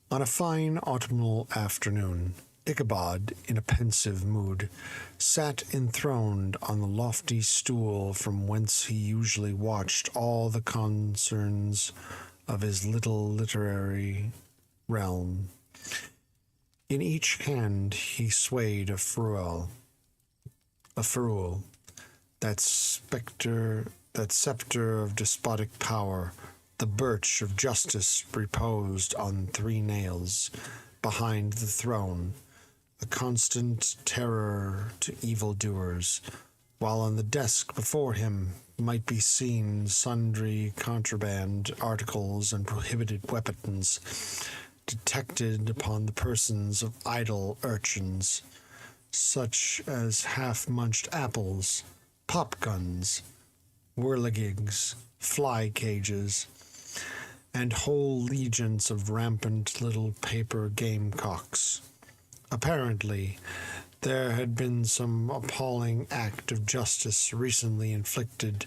On a fine autumnal afternoon, Ichabod, in a pensive mood, sat enthroned on the lofty stool from whence he usually watched all the concerns of his little literary realm. In each hand he swayed a ferule, that scepter of despotic power. The birch of justice reposed on 3 nails behind the throne, a constant terror to evildoers, while on the desk before him might be seen sundry contraband articles and prohibited weapons, detected upon the persons of idle urchins, such as half-munched apples, pop-guns, whirligigs, fly-cages, and whole legions of rampant little paper gamecocks. Apparently, there had been some appalling act of justice recently inflicted,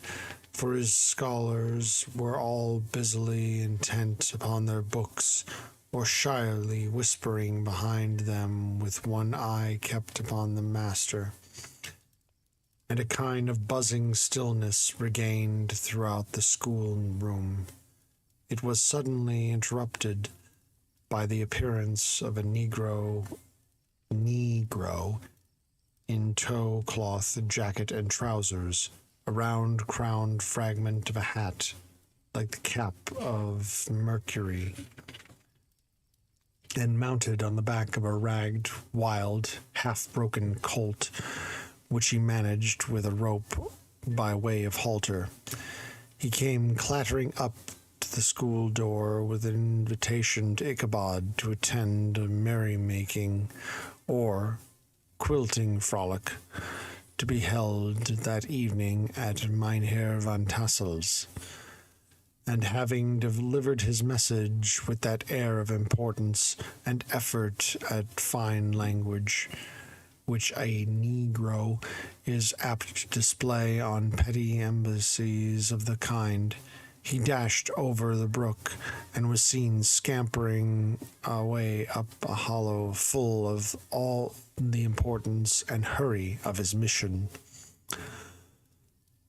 for his scholars were all busily intent upon their books, or shyly whispering behind them with one eye kept upon the master, and a kind of buzzing stillness regained throughout the schoolroom. It was suddenly interrupted by the appearance of a Negro in tow cloth jacket and trousers, a round-crowned fragment of a hat, like the cap of Mercury, and mounted on the back of a ragged, wild, half-broken colt, which he managed with a rope by way of halter. He came clattering up to the school door with an invitation to Ichabod to attend a merrymaking or quilting frolic to be held that evening at Mynheer van Tassel's, and having delivered his message with that air of importance and effort at fine language which a Negro is apt to display on petty embassies of the kind, he dashed over the brook and was seen scampering away up a hollow full of all the importance and hurry of his mission.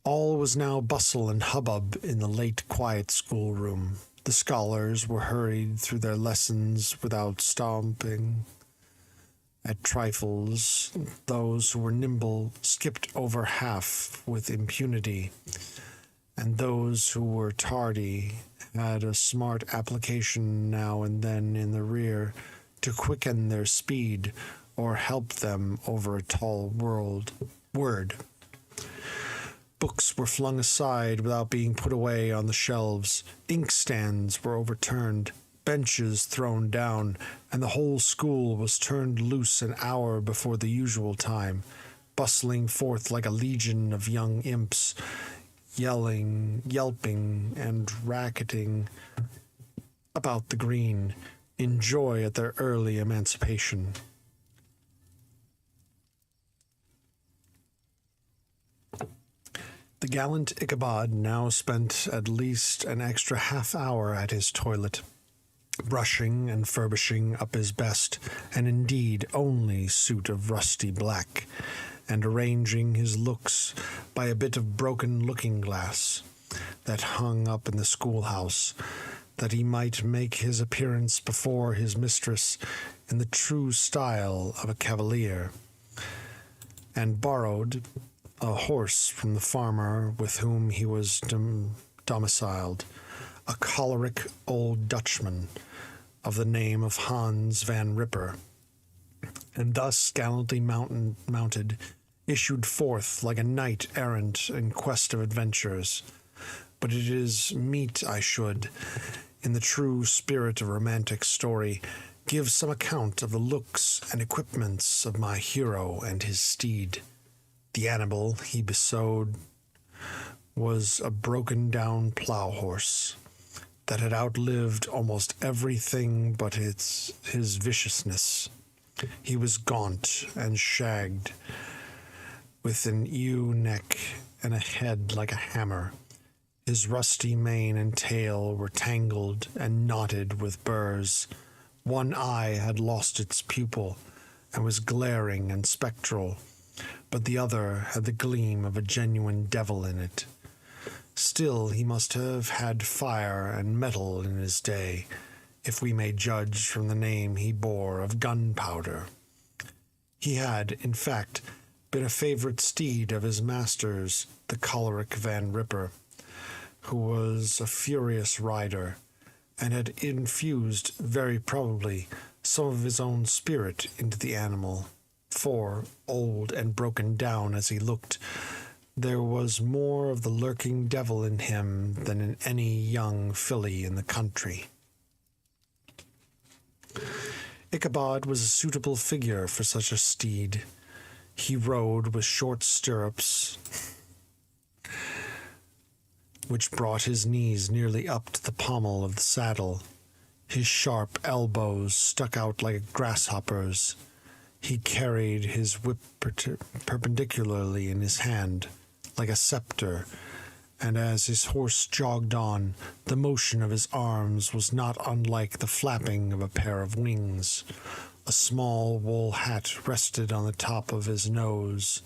All was now bustle and hubbub in the late quiet schoolroom. The scholars were hurried through their lessons without stopping at trifles. Those who were nimble skipped over half with impunity, and those who were tardy had a smart application now and then in the rear to quicken their speed or help them over a tall word. Books were flung aside without being put away on the shelves. Inkstands were overturned, benches thrown down, and the whole school was turned loose an hour before the usual time, bustling forth like a legion of young imps, yelping, and racketing about the green, in joy at their early emancipation. The gallant Ichabod now spent at least an extra half-hour at his toilet, brushing and furbishing up his best, and indeed only suit of rusty black, and arranging his looks by a bit of broken looking-glass that hung up in the schoolhouse, that he might make his appearance before his mistress in the true style of a cavalier, and borrowed a horse from the farmer with whom he was domiciled, a choleric old Dutchman of the name of Hans van Ripper, and thus gallantly mounted, issued forth like a knight-errant in quest of adventures. But it is meet I should, in the true spirit of romantic story, give some account of the looks and equipments of my hero and his steed. The animal he bestowed was a broken-down plough-horse that had outlived almost everything but his viciousness. He was gaunt and shagged, with an ewe neck and a head like a hammer. His rusty mane and tail were tangled and knotted with burrs. One eye had lost its pupil, and was glaring and spectral, but the other had the gleam of a genuine devil in it. Still, he must have had fire and metal in his day, if we may judge from the name he bore of Gunpowder. He had, in fact, been a favorite steed of his master's, the choleric Van Ripper, who was a furious rider, and had infused, very probably, some of his own spirit into the animal, for, old and broken down as he looked, there was more of the lurking devil in him than in any young filly in the country. Ichabod was a suitable figure for such a steed. He rode with short stirrups, which brought his knees nearly up to the pommel of the saddle. His sharp elbows stuck out like a grasshopper's. He carried his whip perpendicularly in his hand, like a scepter, and as his horse jogged on, the motion of his arms was not unlike the flapping of a pair of wings. A small wool hat rested on the top of his nose,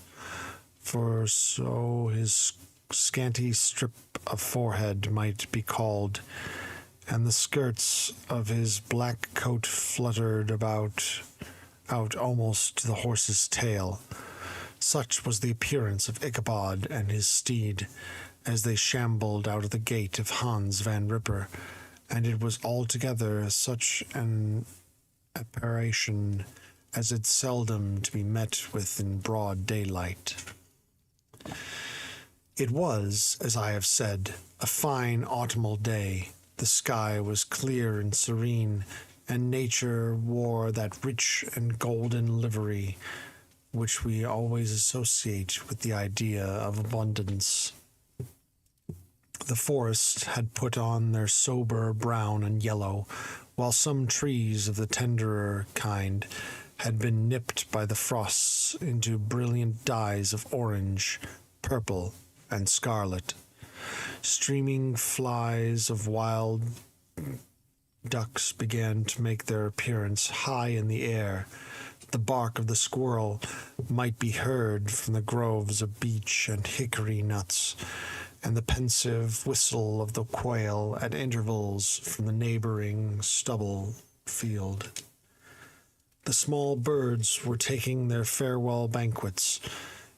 for so his scanty strip of forehead might be called, and the skirts of his black coat fluttered out almost to the horse's tail. Such was the appearance of Ichabod and his steed, as they shambled out of the gate of Hans Van Ripper, and it was altogether such an apparition as is seldom to be met with in broad daylight. It was, as I have said, a fine autumnal day. The sky was clear and serene, and nature wore that rich and golden livery which we always associate with the idea of abundance. The forests had put on their sober brown and yellow, while some trees of the tenderer kind had been nipped by the frosts into brilliant dyes of orange, purple, and scarlet. Streaming flies of wild ducks began to make their appearance high in the air. The bark of the squirrel might be heard from the groves of beech and hickory nuts, and the pensive whistle of the quail at intervals from the neighboring stubble field. The small birds were taking their farewell banquets.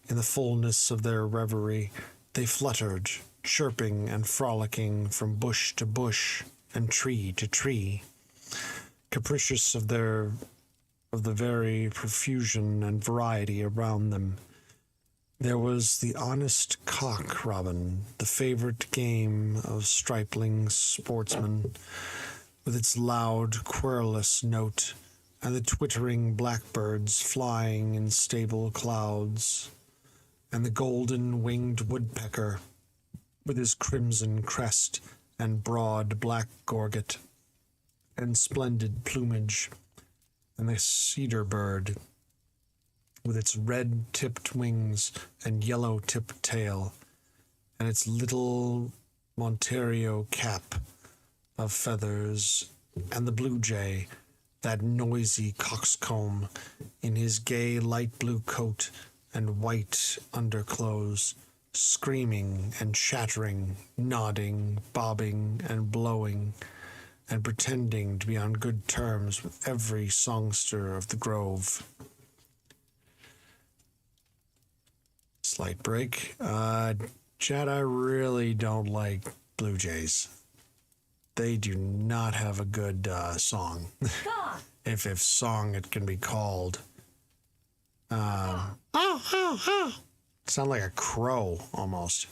In the fullness of their reverie, they fluttered, chirping and frolicking from bush to bush and tree to tree, capricious of the very profusion and variety around them. There was the honest cock-robin, the favorite game of stripling sportsmen, with its loud, querulous note, and the twittering blackbirds flying in stable clouds, and the golden-winged woodpecker, with his crimson crest and broad black gorget, and splendid plumage, and the cedar bird, with its red-tipped wings and yellow-tipped tail, and its little Monterio cap of feathers, and the blue jay, that noisy coxcomb, in his gay light blue coat and white underclothes, screaming and chattering, nodding, bobbing, and blowing, and pretending to be on good terms with every songster of the grove. Slight break. Chad, I really don't like blue jays. They do not have a good song. if song it can be called. Sound like a crow almost.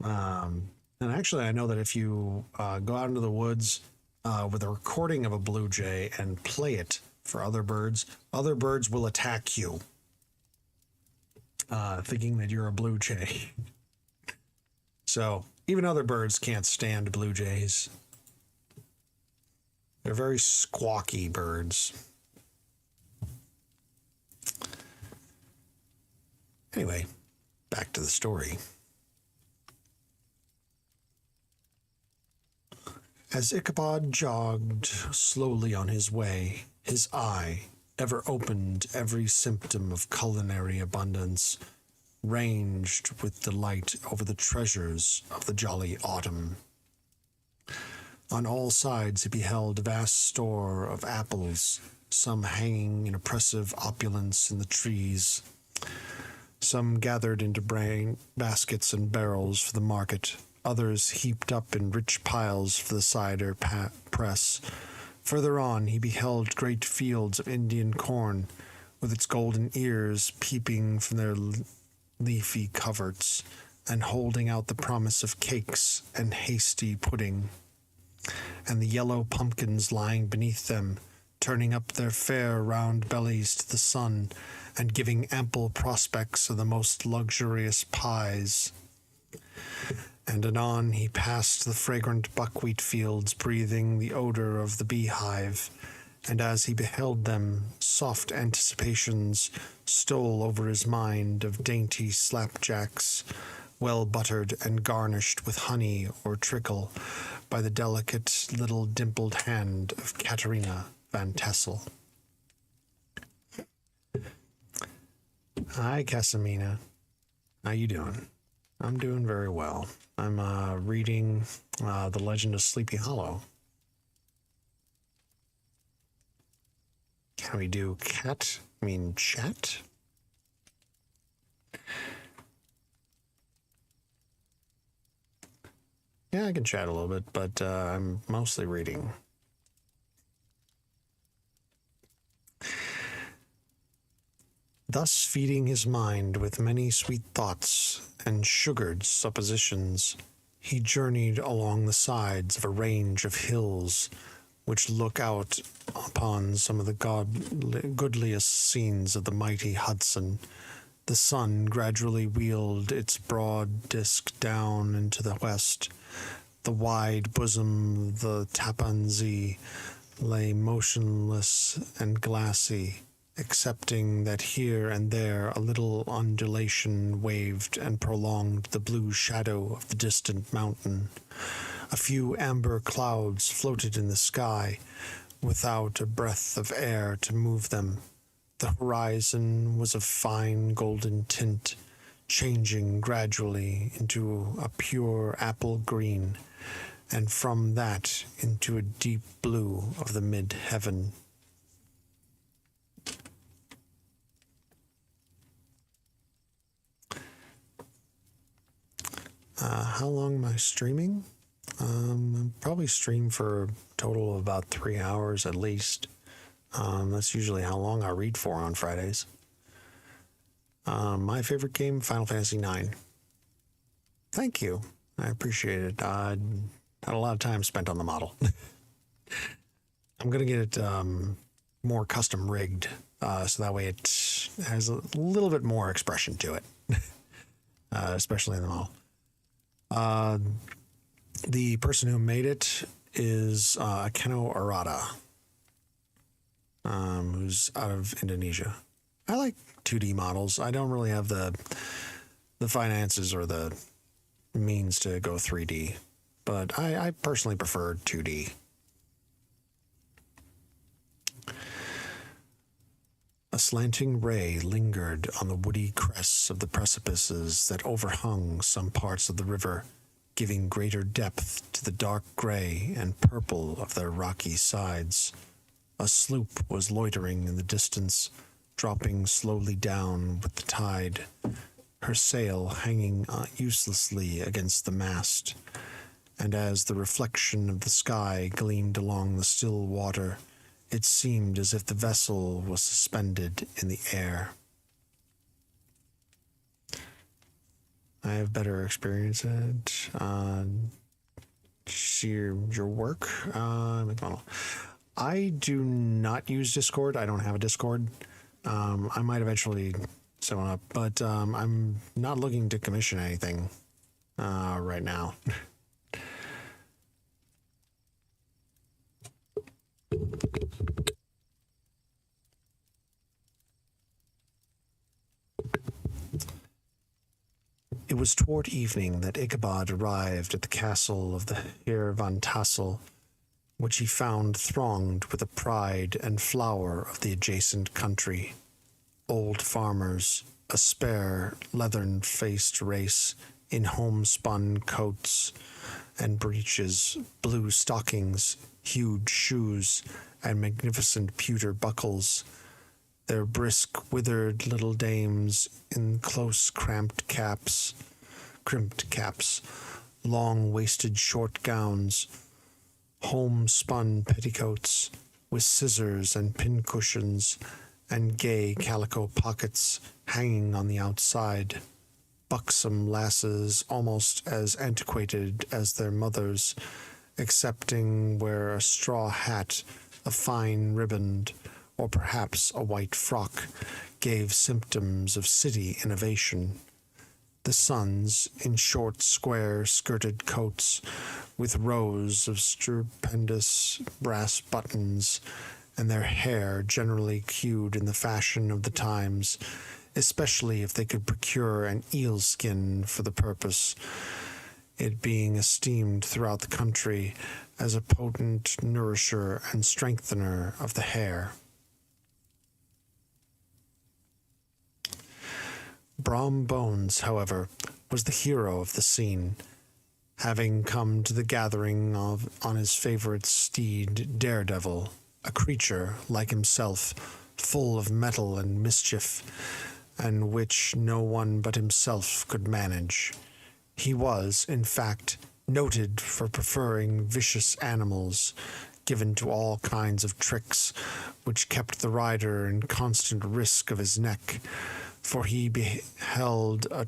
And actually, I know that if you go out into the woods with a recording of a blue jay and play it for other birds will attack you, thinking that you're a blue jay. So even other birds can't stand blue jays. They're very squawky birds. Anyway, back to the story. As Ichabod jogged slowly on his way, his eye, ever opened every symptom of culinary abundance, ranged with delight over the treasures of the jolly autumn. On all sides he beheld a vast store of apples, some hanging in oppressive opulence in the trees, some gathered into baskets and barrels for the market, others heaped up in rich piles for the cider press. Further on he beheld great fields of Indian corn, with its golden ears peeping from their leafy coverts, and holding out the promise of cakes and hasty pudding, and the yellow pumpkins lying beneath them, turning up their fair round bellies to the sun, and giving ample prospects of the most luxurious pies. And anon he passed the fragrant buckwheat fields, breathing the odor of the beehive, and as he beheld them, soft anticipations stole over his mind of dainty slapjacks, well buttered and garnished with honey or trickle by the delicate little dimpled hand of Katerina Van Tassel. Hi, Casamina. How you doing? I'm doing very well. I'm reading The Legend of Sleepy Hollow. Can we do chat? Yeah, I can chat a little bit, but I'm mostly reading. Thus feeding his mind with many sweet thoughts and sugared suppositions, he journeyed along the sides of a range of hills which look out upon some of the goodliest scenes of the mighty Hudson. The sun gradually wheeled its broad disk down into the west. The wide bosom of the Tappan Zee lay motionless and glassy, excepting that here and there a little undulation waved and prolonged the blue shadow of the distant mountain. A few amber clouds floated in the sky, without a breath of air to move them. The horizon was of fine golden tint, changing gradually into a pure apple green, and from that into a deep blue of the mid-heaven. How long am I streaming? I'll probably stream for a total of about 3 hours at least. That's usually how long I read for on Fridays. My favorite game, Final Fantasy IX. Thank you. I appreciate it. I had a lot of time spent on the model. I'm going to get it more custom rigged, so that way it has a little bit more expression to it, especially in the model. The person who made it is Keno Arata, who's out of Indonesia. I like 2D models. I don't really have the finances or the means to go 3D, but I personally prefer 2D. A slanting ray lingered on the woody crests of the precipices that overhung some parts of the river, giving greater depth to the dark gray and purple of their rocky sides. A sloop was loitering in the distance, dropping slowly down with the tide, her sail hanging uselessly against the mast, and as the reflection of the sky gleamed along the still water, it seemed as if the vessel was suspended in the air. I have better experience at see your work, McDonald. I do not use Discord. I don't have a Discord. I might eventually set one up, but I'm not looking to commission anything right now. It was toward evening that Ichabod arrived at the castle of the Heer Van Tassel, which he found thronged with the pride and flower of the adjacent country. Old farmers, a spare, leathern-faced race, in homespun coats and breeches, blue stockings, huge shoes, and magnificent pewter buckles, their brisk, withered little dames in close crimped caps, long-waisted short gowns, homespun petticoats with scissors and pincushions and gay calico pockets hanging on the outside, buxom lasses almost as antiquated as their mothers, excepting where a straw hat, a fine riband, or perhaps a white frock, gave symptoms of city innovation. The sons, in short, square-skirted coats, with rows of stupendous brass buttons, and their hair generally queued in the fashion of the times, especially if they could procure an eel skin for the purpose, it being esteemed throughout the country as a potent nourisher and strengthener of the hair. Brom Bones, however, was the hero of the scene, having come to the gathering on his favorite steed, Daredevil, a creature, like himself, full of mettle and mischief, and which no one but himself could manage. He was, in fact, noted for preferring vicious animals, given to all kinds of tricks, which kept the rider in constant risk of his neck, for he beheld a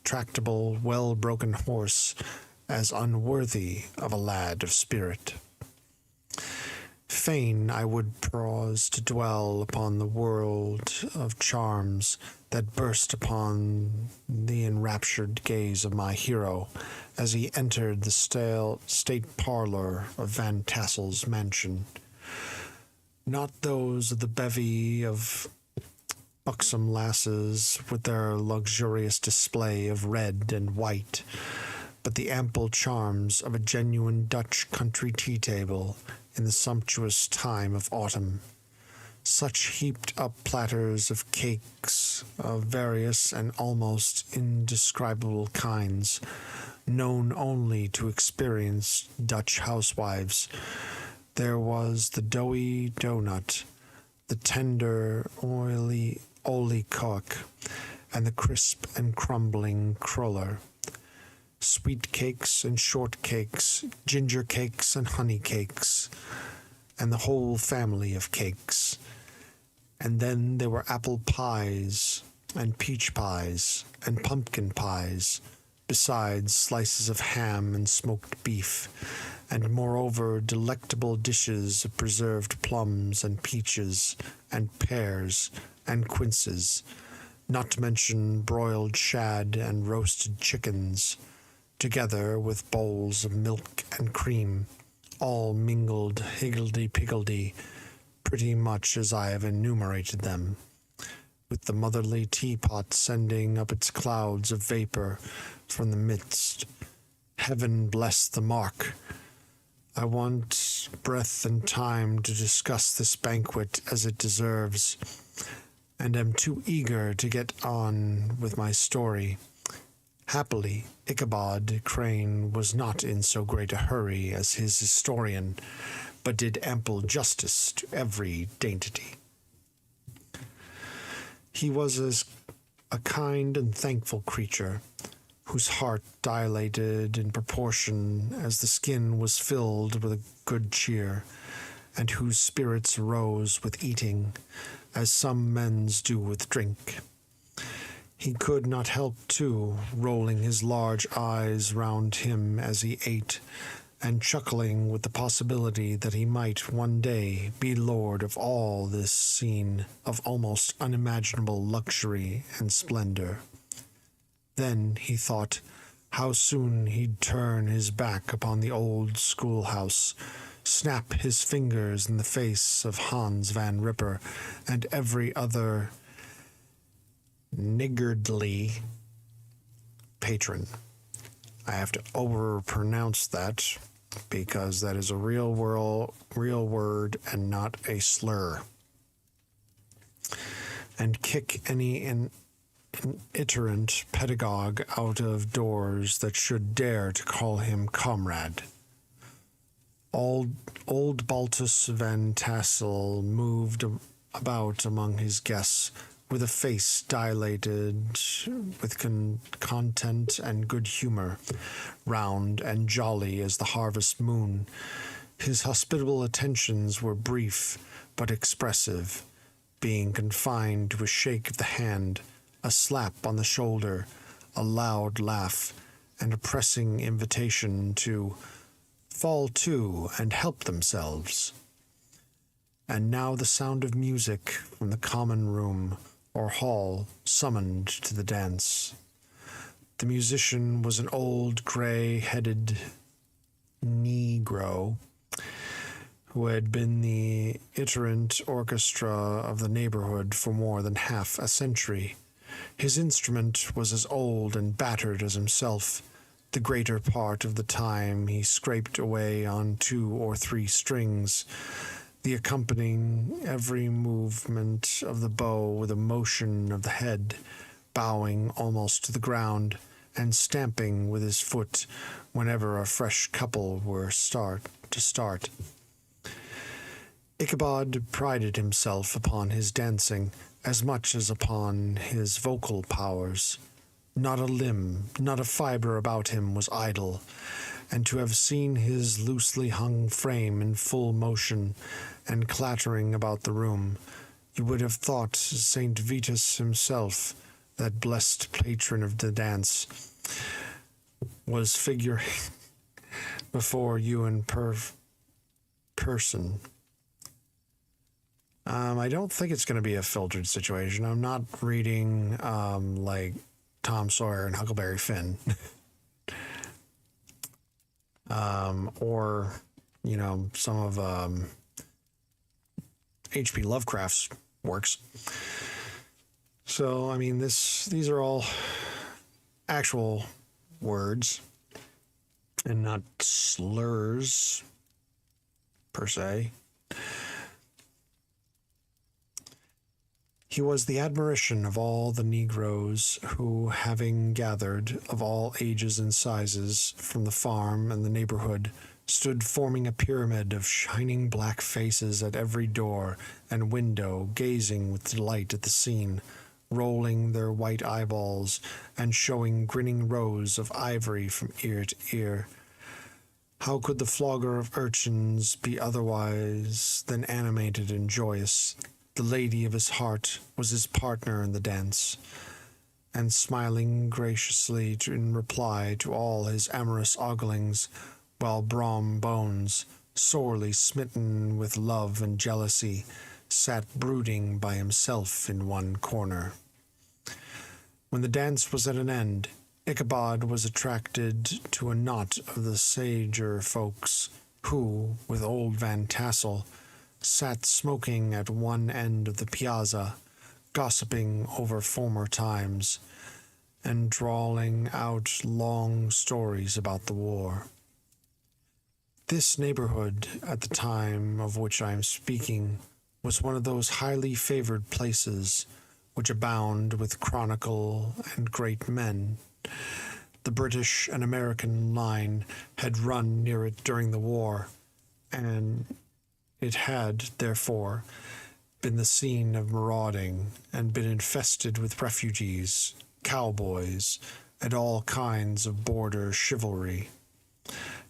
tractable, well-broken horse as unworthy of a lad of spirit. Fain I would pause to dwell upon the world of charms that burst upon the enraptured gaze of my hero as he entered the state parlor of Van Tassel's mansion. Not those of the bevy of buxom lasses with their luxurious display of red and white, but the ample charms of a genuine Dutch country tea-table in the sumptuous time of autumn. Such heaped-up platters of cakes of various and almost indescribable kinds, known only to experienced Dutch housewives. There was the doughy doughnut, the tender, oily oliekoek, and the crisp and crumbling cruller. Sweet cakes and short cakes, ginger cakes and honey cakes, and the whole family of cakes. And then there were apple pies, and peach pies, and pumpkin pies, besides slices of ham and smoked beef, and moreover delectable dishes of preserved plums and peaches, and pears, and quinces, not to mention broiled shad and roasted chickens, together with bowls of milk and cream, all mingled higgledy-piggledy, pretty much as I have enumerated them, with the motherly teapot sending up its clouds of vapor from the midst. Heaven bless the mark! I want breath and time to discuss this banquet as it deserves, and am too eager to get on with my story. Happily, Ichabod Crane was not in so great a hurry as his historian, but did ample justice to every dainty. He was as a kind and thankful creature, whose heart dilated in proportion as the skin was filled with a good cheer, and whose spirits rose with eating, as some men's do with drink. He could not help, too, rolling his large eyes round him as he ate, and chuckling with the possibility that he might one day be lord of all this scene of almost unimaginable luxury and splendor. Then, he thought, how soon he'd turn his back upon the old schoolhouse, snap his fingers in the face of Hans Van Ripper and every other niggardly patron. I have to overpronounce that, because that is a real word and not a slur. And kick any iterant pedagogue out of doors that should dare to call him comrade. Old Baltus Van Tassel moved about among his guests with a face dilated with content and good humor, round and jolly as the harvest moon. His hospitable attentions were brief but expressive, being confined to a shake of the hand, a slap on the shoulder, a loud laugh, and a pressing invitation to fall to and help themselves. And now the sound of music from the common room or hall summoned to the dance. The musician was an old gray-headed Negro who had been the itinerant orchestra of the neighborhood for more than half a century. His instrument was as old and battered as himself. The greater part of the time he scraped away on 2 or 3 strings, the accompanying every movement of the bow with a motion of the head, bowing almost to the ground, and stamping with his foot whenever a fresh couple were to start. Ichabod prided himself upon his dancing as much as upon his vocal powers. Not a limb, not a fibre about him was idle, and to have seen his loosely hung frame in full motion and clattering about the room, you would have thought St. Vitus himself, that blessed patron of the dance, was figuring before you in person. I don't think it's going to be a filtered situation. I'm not reading like Tom Sawyer and Huckleberry Finn. Or, some of H.P. Lovecraft's works. So, these are all actual words and not slurs, per se. He was the admiration of all the Negroes who, having gathered of all ages and sizes from the farm and the neighborhood, stood forming a pyramid of shining black faces at every door and window, gazing with delight at the scene, rolling their white eyeballs and showing grinning rows of ivory from ear to ear. How could the flogger of urchins be otherwise than animated and joyous? The lady of his heart was his partner in the dance, and smiling graciously in reply to all his amorous oglings, while Brom Bones, sorely smitten with love and jealousy, sat brooding by himself in one corner. When the dance was at an end, Ichabod was attracted to a knot of the sager folks, who, with old Van Tassel, sat smoking at one end of the piazza, gossiping over former times, and drawling out long stories about the war. This neighborhood, at the time of which I am speaking, was one of those highly favored places which abound with chronicle and great men. The British and American line had run near it during the war, and it had, therefore, been the scene of marauding and been infested with refugees, cowboys, and all kinds of border chivalry.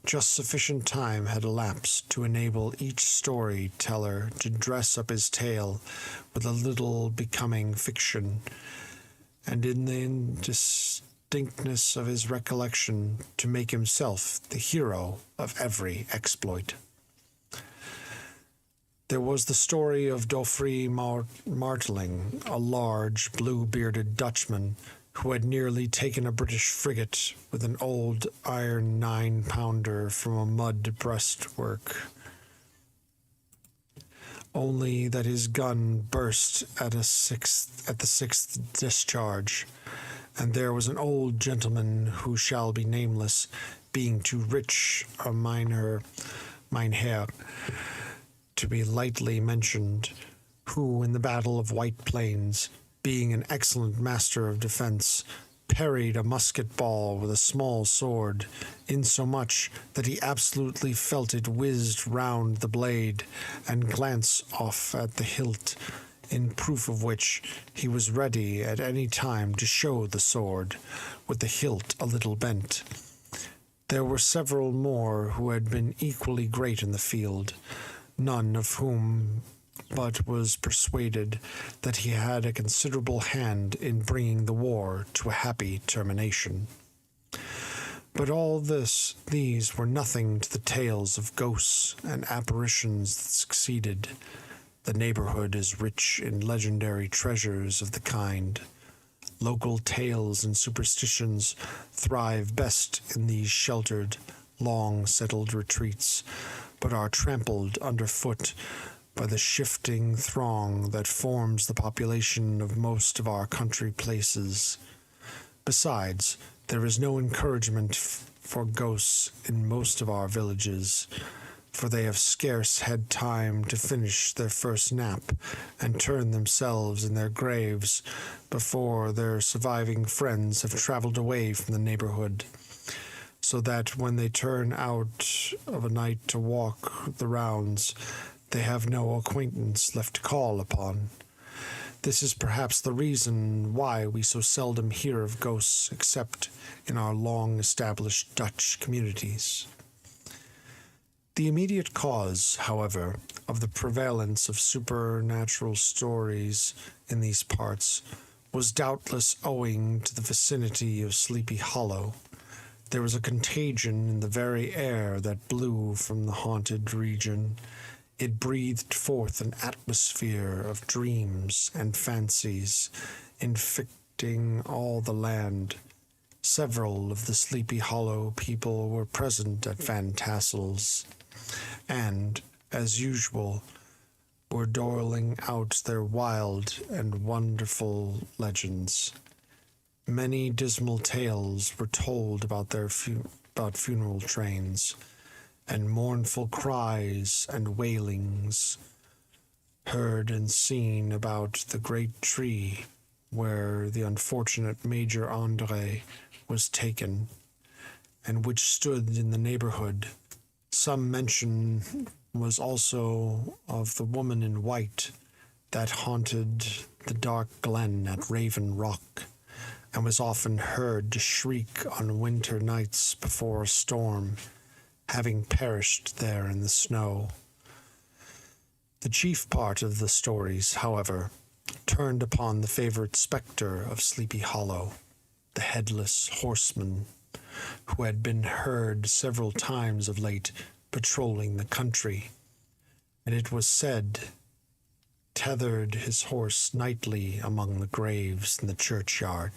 Just sufficient time had elapsed to enable each storyteller to dress up his tale with a little becoming fiction, and in the indistinctness of his recollection to make himself the hero of every exploit. There was the story of Geoffrey Marteling, a large, blue-bearded Dutchman who had nearly taken a British frigate with an old iron 9-pounder from a mud breastwork, only that his gun burst at the sixth discharge, and there was an old gentleman who shall be nameless, being too rich a Mynheer, to be lightly mentioned, who in the Battle of White Plains, being an excellent master of defence, parried a musket ball with a small sword, insomuch that he absolutely felt it whizzed round the blade and glance off at the hilt, in proof of which he was ready at any time to show the sword, with the hilt a little bent. There were several more who had been equally great in the field, none of whom but was persuaded that he had a considerable hand in bringing the war to a happy termination. But all these were nothing to the tales of ghosts and apparitions that succeeded. The neighborhood is rich in legendary treasures of the kind. Local tales and superstitions thrive best in these sheltered, long-settled retreats, but are trampled underfoot by the shifting throng that forms the population of most of our country places. Besides, there is no encouragement for ghosts in most of our villages, for they have scarce had time to finish their first nap and turn themselves in their graves before their surviving friends have traveled away from the neighborhood, so that when they turn out of a night to walk the rounds, they have no acquaintance left to call upon. This is perhaps the reason why we so seldom hear of ghosts except in our long-established Dutch communities. The immediate cause, however, of the prevalence of supernatural stories in these parts was doubtless owing to the vicinity of Sleepy Hollow. There was a contagion in the very air that blew from the haunted region. It breathed forth an atmosphere of dreams and fancies, infecting all the land. Several of the Sleepy Hollow people were present at Van Tassel's, and, as usual, were doling out their wild and wonderful legends. Many dismal tales were told about their funeral trains, and mournful cries and wailings heard and seen about the great tree where the unfortunate Major André was taken, and which stood in the neighborhood. Some mention was also of the woman in white that haunted the dark glen at Raven Rock, and was often heard to shriek on winter nights before a storm, having perished there in the snow. The chief part of the stories, however, turned upon the favorite spectre of Sleepy Hollow, the headless horseman, who had been heard several times of late patrolling the country, and it was said tethered his horse nightly among the graves in the churchyard.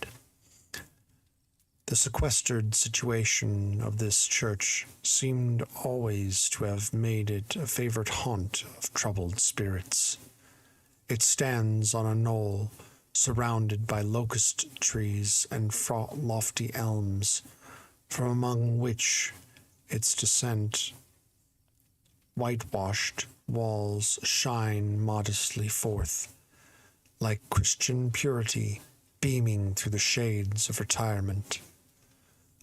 The sequestered situation of this church seemed always to have made it a favorite haunt of troubled spirits. It stands on a knoll, surrounded by locust trees and lofty elms, from among which its descent whitewashed walls shine modestly forth, like Christian purity beaming through the shades of retirement.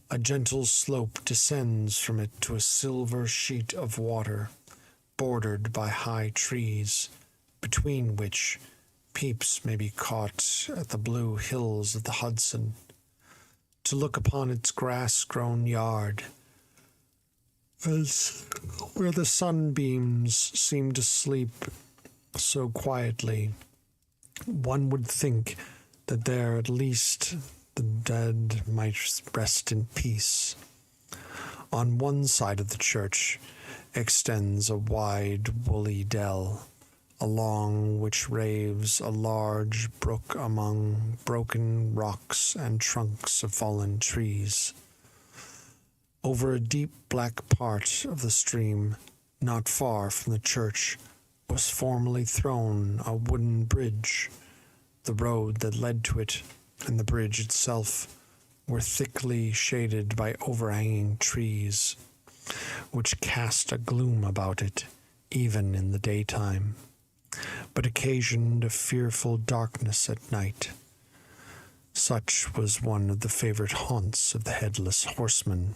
A gentle slope descends from it to a silver sheet of water, bordered by high trees, between which peeps may be caught at the blue hills of the Hudson. To look upon its grass-grown yard, as where the sunbeams seem to sleep so quietly, one would think that there at least the dead might rest in peace. On one side of the church extends a wide woolly dell, along which raves a large brook among broken rocks and trunks of fallen trees. Over a deep black part of the stream, not far from the church, was formerly thrown a wooden bridge. The road that led to it and the bridge itself were thickly shaded by overhanging trees, which cast a gloom about it, even in the daytime, but occasioned a fearful darkness at night. Such was one of the favorite haunts of the headless horseman,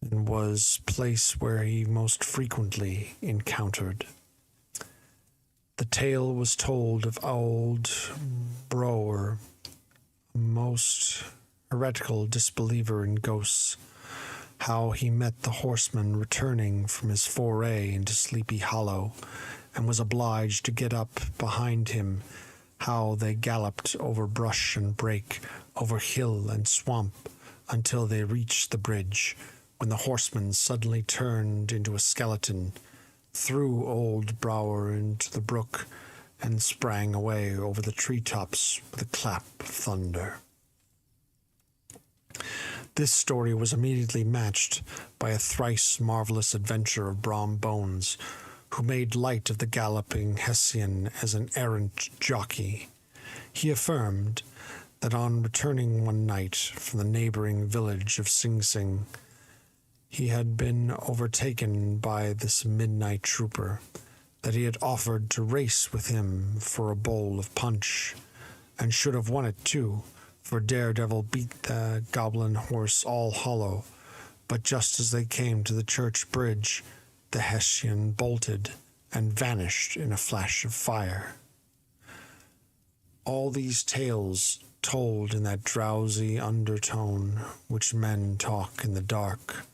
and was place where he most frequently encountered. The tale was told of old Brower, a most heretical disbeliever in ghosts, how he met the horseman returning from his foray into Sleepy Hollow, and was obliged to get up behind him, how they galloped over brush and brake, over hill and swamp, until they reached the bridge, when the horseman suddenly turned into a skeleton, threw old Brower into the brook, and sprang away over the treetops with a clap of thunder. This story was immediately matched by a thrice marvelous adventure of Brom Bones, who made light of the galloping Hessian as an errant jockey. He affirmed that on returning one night from the neighboring village of Sing Sing, he had been overtaken by this midnight trooper, that he had offered to race with him for a bowl of punch, and should have won it too, for Daredevil beat the goblin horse all hollow, but just as they came to the church bridge, the Hessian bolted and vanished in a flash of fire. All these tales told in that drowsy undertone which men talk in the dark,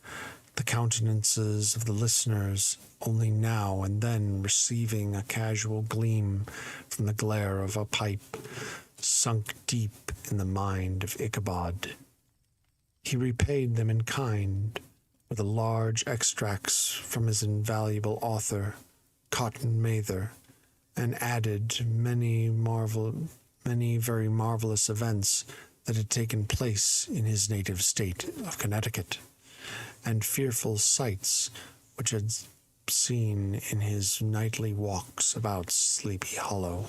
the countenances of the listeners only now and then receiving a casual gleam from the glare of a pipe, sunk deep in the mind of Ichabod. He repaid them in kind with the large extracts from his invaluable author, Cotton Mather, and added many very marvelous events that had taken place in his native state of Connecticut, and fearful sights which had seen in his nightly walks about Sleepy Hollow.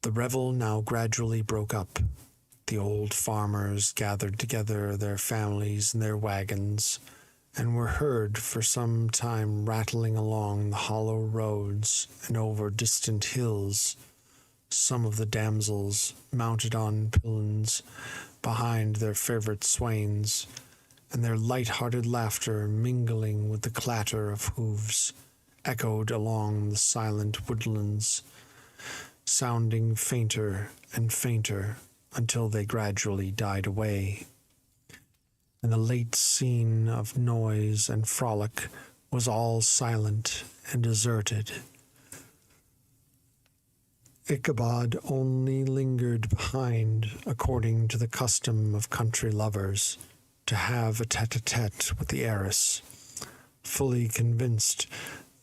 The revel now gradually broke up. The old farmers gathered together their families and their wagons, and were heard for some time rattling along the hollow roads and over distant hills, some of the damsels mounted on pillons behind their favorite swains, and their light-hearted laughter mingling with the clatter of hoofs, echoed along the silent woodlands, sounding fainter and fainter until they gradually died away, and the late scene of noise and frolic was all silent and deserted. Ichabod only lingered behind, according to the custom of country lovers, to have a tete-a-tete with the heiress, fully convinced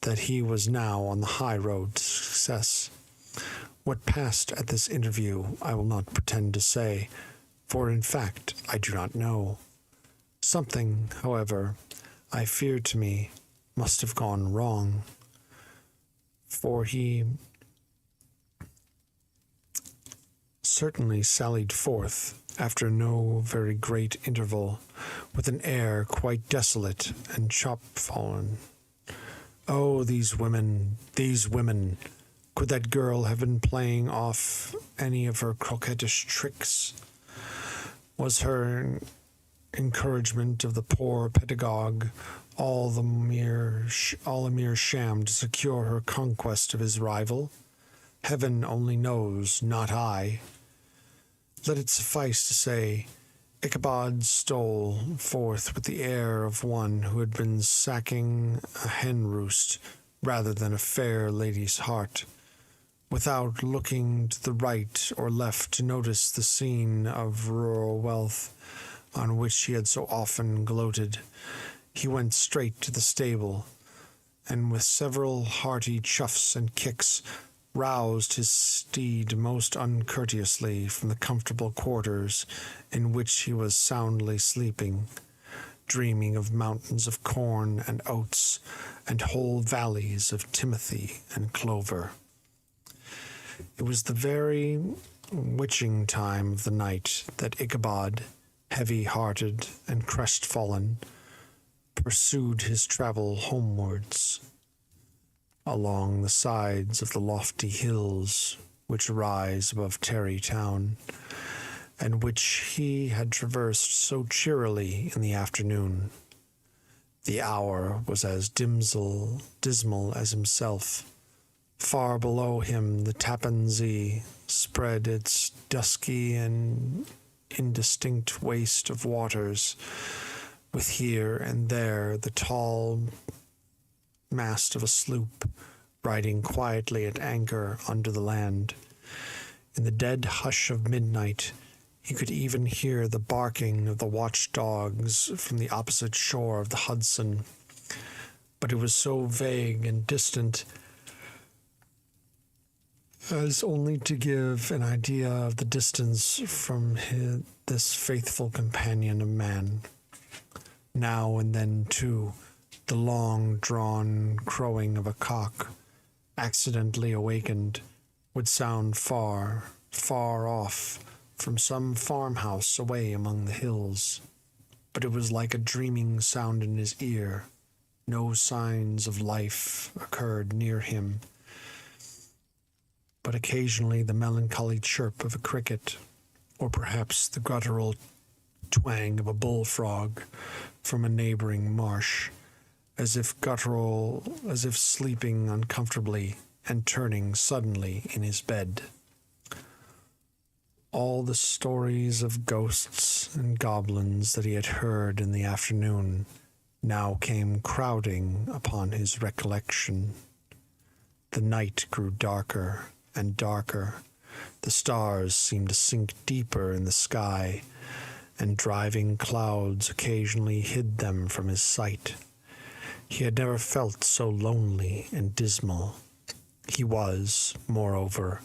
that he was now on the high road to success. What passed at this interview I will not pretend to say, for in fact I do not know. Something, however, I fear to me, must have gone wrong, for he certainly sallied forth, after no very great interval, with an air quite desolate and chopfallen. Oh, these women, these women! Could that girl have been playing off any of her coquettish tricks? Was her encouragement of the poor pedagogue all a mere sham to secure her conquest of his rival? Heaven only knows, not I. Let it suffice to say, Ichabod stole forth with the air of one who had been sacking a hen roost rather than a fair lady's heart, without looking to the right or left to notice the scene of rural wealth on which he had so often gloated. He went straight to the stable, and with several hearty chuffs and kicks, roused his steed most uncourteously from the comfortable quarters in which he was soundly sleeping, dreaming of mountains of corn and oats, and whole valleys of timothy and clover. It was the very witching time of the night that Ichabod, heavy-hearted and crestfallen, pursued his travel homewards along the sides of the lofty hills which rise above Tarrytown, and which he had traversed so cheerily in the afternoon. The hour was as dismal as himself. Far below him the Tappan Zee spread its dusky and indistinct waste of waters, with here and there the tall mast of a sloop riding quietly at anchor under the land. In the dead hush of midnight, he could even hear the barking of the watchdogs from the opposite shore of the Hudson, but it was so vague and distant as only to give an idea of the distance from this faithful companion of man. Now and then, too, the long-drawn crowing of a cock, accidentally awakened, would sound far, far off, from some farmhouse away among the hills, but it was like a dreaming sound in his ear. No signs of life occurred near him, but occasionally the melancholy chirp of a cricket, or perhaps the guttural twang of a bullfrog from a neighboring marsh, as if sleeping uncomfortably and turning suddenly in his bed. All the stories of ghosts and goblins that he had heard in the afternoon now came crowding upon his recollection. The night grew darker and darker. The stars seemed to sink deeper in the sky, and driving clouds occasionally hid them from his sight. He had never felt so lonely and dismal. He was, moreover,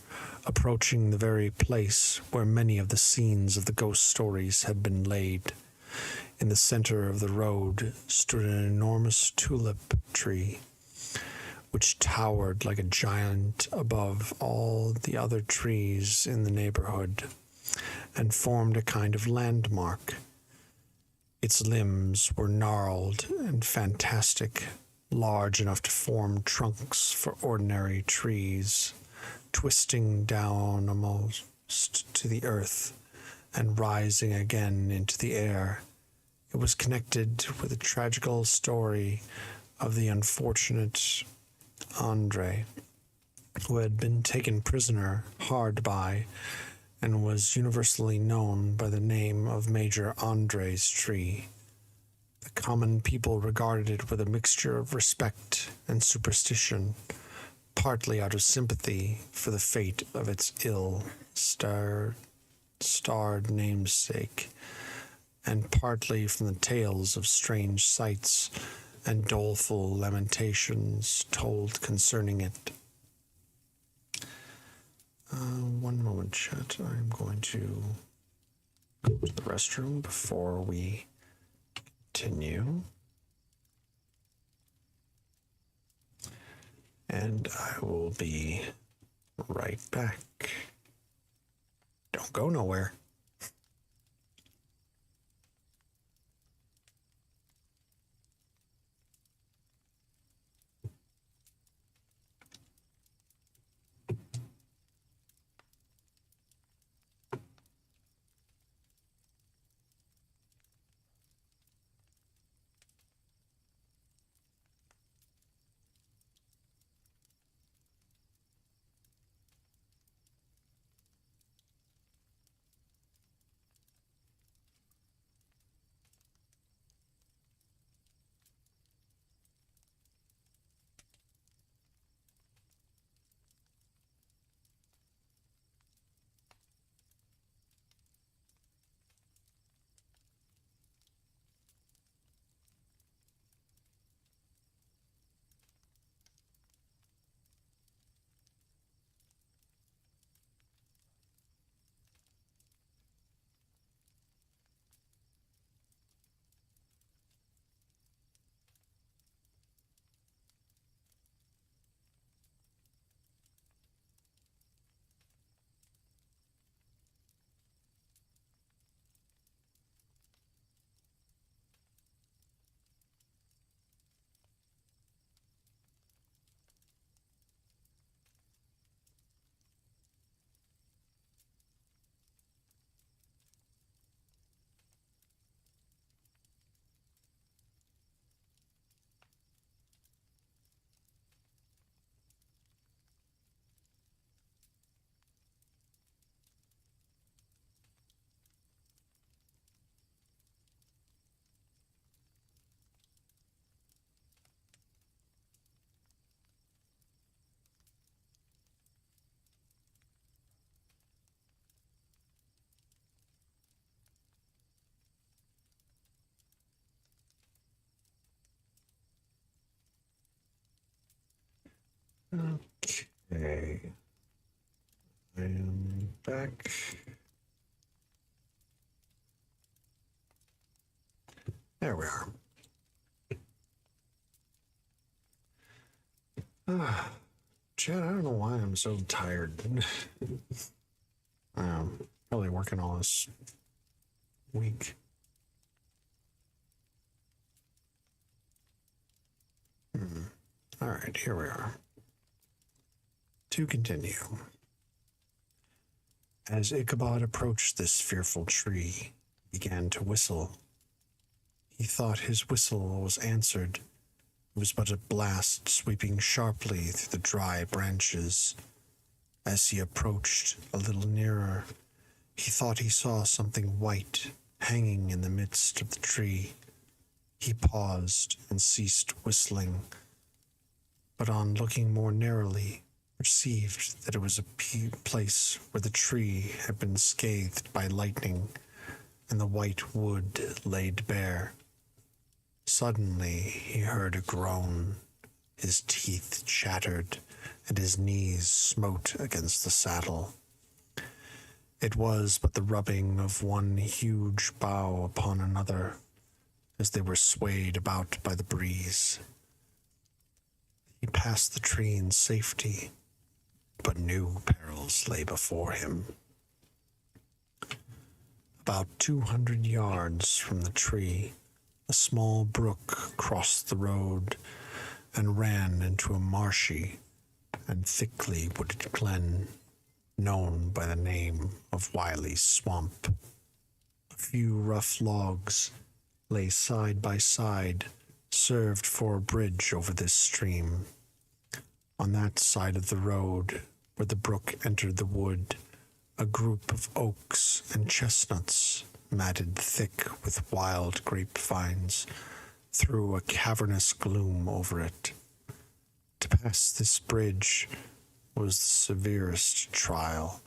approaching the very place where many of the scenes of the ghost stories had been laid. In the center of the road stood an enormous tulip tree, which towered like a giant above all the other trees in the neighborhood, and formed a kind of landmark. Its limbs were gnarled and fantastic, large enough to form trunks for ordinary trees, twisting down almost to the earth and rising again into the air. It was connected with a tragical story of the unfortunate Andre, who had been taken prisoner hard by and was universally known by the name of Major Andre's tree. The common people regarded it with a mixture of respect and superstition, partly out of sympathy for the fate of its ill-starred namesake, and partly from the tales of strange sights and doleful lamentations told concerning it. One moment, chat. I'm going to go to the restroom before we continue. And I will be right back. Don't go nowhere. Okay. I am back. There we are. Chad, I don't know why I'm so tired. Probably working all this week. All right, here we are. To continue. As Ichabod approached this fearful tree, he began to whistle. He thought his whistle was answered. It was but a blast sweeping sharply through the dry branches. As he approached a little nearer, he thought he saw something white hanging in the midst of the tree. He paused and ceased whistling, but on looking more narrowly, perceived that it was a place where the tree had been scathed by lightning, and the white wood laid bare. Suddenly he heard a groan. His teeth chattered, and his knees smote against the saddle. It was but the rubbing of one huge bough upon another, as they were swayed about by the breeze. He passed the tree in safety, but new perils lay before him. About 200 yards from the tree, a small brook crossed the road and ran into a marshy and thickly wooded glen known by the name of Wiley's Swamp. A few rough logs lay side by side, served for a bridge over this stream. On that side of the road, where the brook entered the wood, a group of oaks and chestnuts, matted thick with wild grapevines, threw a cavernous gloom over it. To pass this bridge was the severest trial.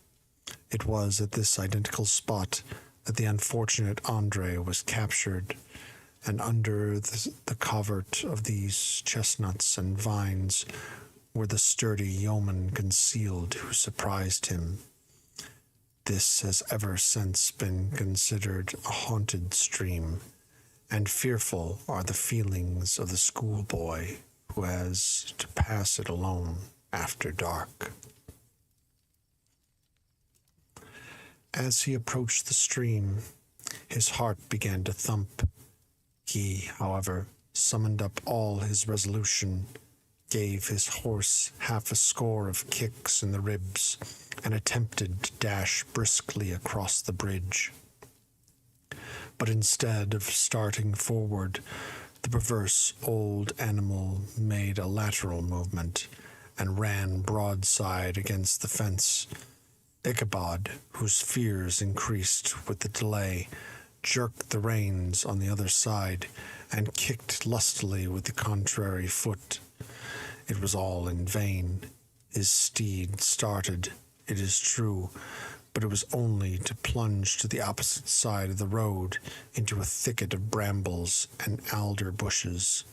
It was at this identical spot that the unfortunate Andre was captured, and under the covert of these chestnuts and vines were the sturdy yeomen concealed who surprised him. This has ever since been considered a haunted stream, and fearful are the feelings of the schoolboy who has to pass it alone after dark. As he approached the stream, his heart began to thump. He, however, summoned up all his resolution, gave his horse half a score of kicks in the ribs, and attempted to dash briskly across the bridge. But instead of starting forward, the perverse old animal made a lateral movement and ran broadside against the fence. Ichabod, whose fears increased with the delay, jerked the reins on the other side and kicked lustily with the contrary foot. It was all in vain. His steed started, it is true, but it was only to plunge to the opposite side of the road into a thicket of brambles and alder bushes.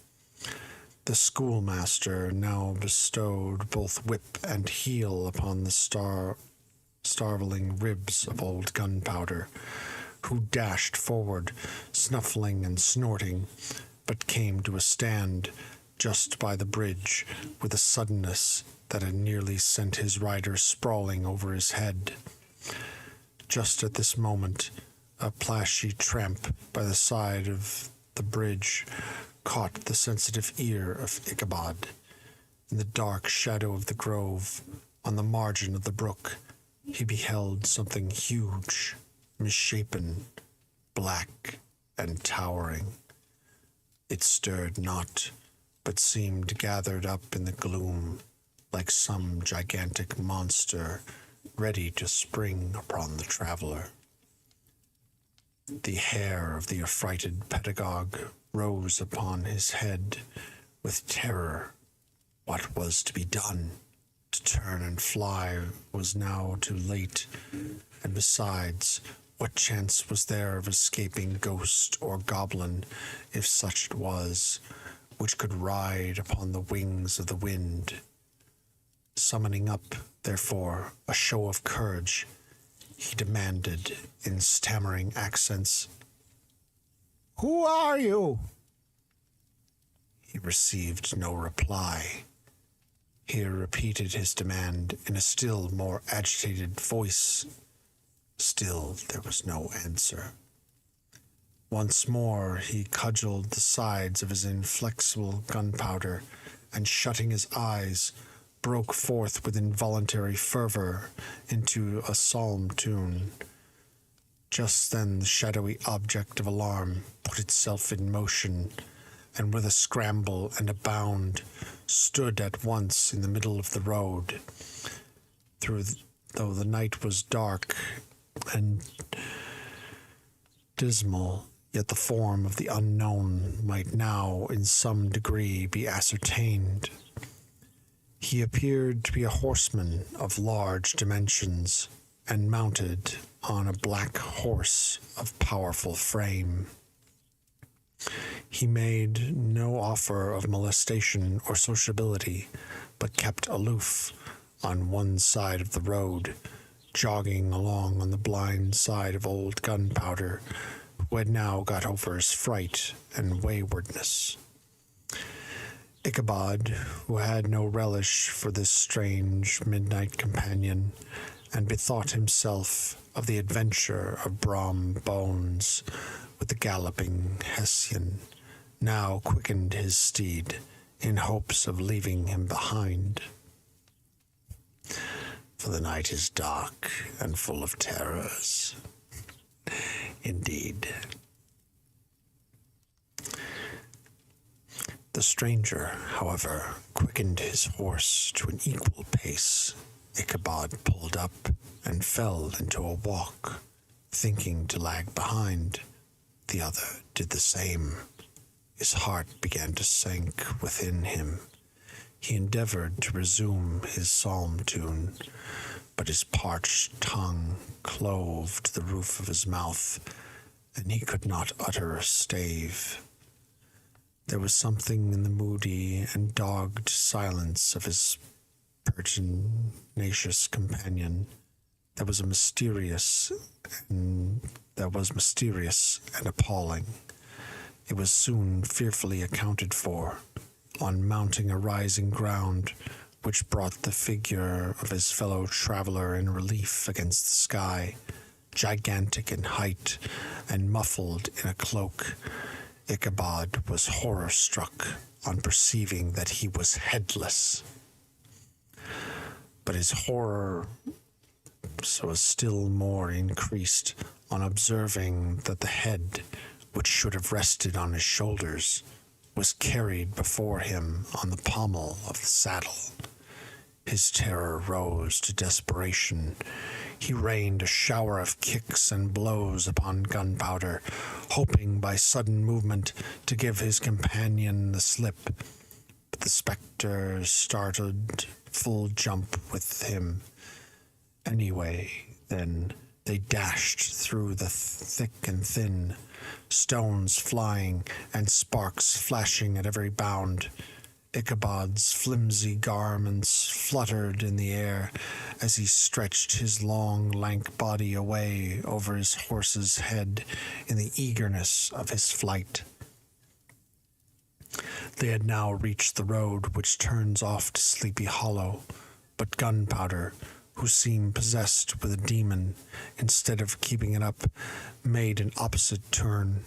The schoolmaster now bestowed both whip and heel upon the starveling ribs of old Gunpowder, who dashed forward, snuffling and snorting, but came to a stand just by the bridge with a suddenness that had nearly sent his rider sprawling over his head. Just at this moment, a plashy tramp by the side of the bridge caught the sensitive ear of Ichabod. In the dark shadow of the grove, on the margin of the brook, he beheld something huge, misshapen, black, and towering. It stirred not, but seemed gathered up in the gloom, like some gigantic monster ready to spring upon the traveler. The hair of the affrighted pedagogue rose upon his head with terror. What was to be done? To turn and fly was now too late, and besides, what chance was there of escaping ghost or goblin, if such it was, which could ride upon the wings of the wind? Summoning up, therefore, a show of courage, he demanded in stammering accents, "Who are you?" He received no reply. He repeated his demand in a still more agitated voice. Still there was no answer. Once more he cudgeled the sides of his inflexible gunpowder, and shutting his eyes, broke forth with involuntary fervor into a psalm tune. Just then the shadowy object of alarm put itself in motion, and with a scramble and a bound stood at once in the middle of the road. Though the night was dark and dismal, yet the form of the unknown might now in some degree be ascertained. He appeared to be a horseman of large dimensions, and mounted on a black horse of powerful frame. He made no offer of molestation or sociability, but kept aloof on one side of the road, jogging along on the blind side of old Gunpowder, who had now got over his fright and waywardness. Ichabod, who had no relish for this strange midnight companion, and bethought himself of the adventure of Brom Bones with the galloping Hessian, now quickened his steed in hopes of leaving him behind. For the night is dark and full of terrors. Indeed. The stranger, however, quickened his horse to an equal pace. Ichabod pulled up and fell into a walk, thinking to lag behind. The other did the same. His heart began to sink within him. He endeavored to resume his psalm tune, but his parched tongue clove to the roof of his mouth, and he could not utter a stave. There was something in the moody and dogged silence of his pertinacious companion that was mysterious and appalling. It was soon fearfully accounted for. On mounting a rising ground, which brought the figure of his fellow traveler in relief against the sky, gigantic in height and muffled in a cloak, Ichabod was horror-struck on perceiving that he was headless. But his horror was still more increased on observing that the head, which should have rested on his shoulders, was carried before him on the pommel of the saddle. His terror rose to desperation. He rained a shower of kicks and blows upon Gunpowder, hoping by sudden movement to give his companion the slip. But the spectre started full jump with him. Anyway, then, they dashed through the thick and thin, stones flying and sparks flashing at every bound. Ichabod's flimsy garments fluttered in the air as he stretched his long, lank body away over his horse's head in the eagerness of his flight. They had now reached the road which turns off to Sleepy Hollow, but Gunpowder, who seemed possessed with a demon, instead of keeping it up, made an opposite turn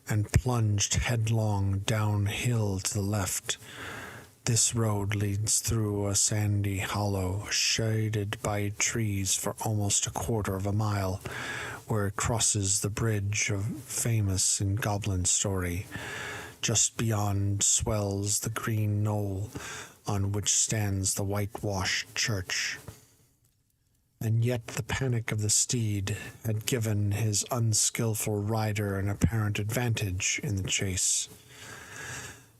and plunged headlong downhill to the left. This road leads through a sandy hollow, shaded by trees for almost a quarter of a mile, where it crosses the bridge famous in goblin story. Just beyond swells the green knoll on which stands the whitewashed church. And yet the panic of the steed had given his unskillful rider an apparent advantage in the chase.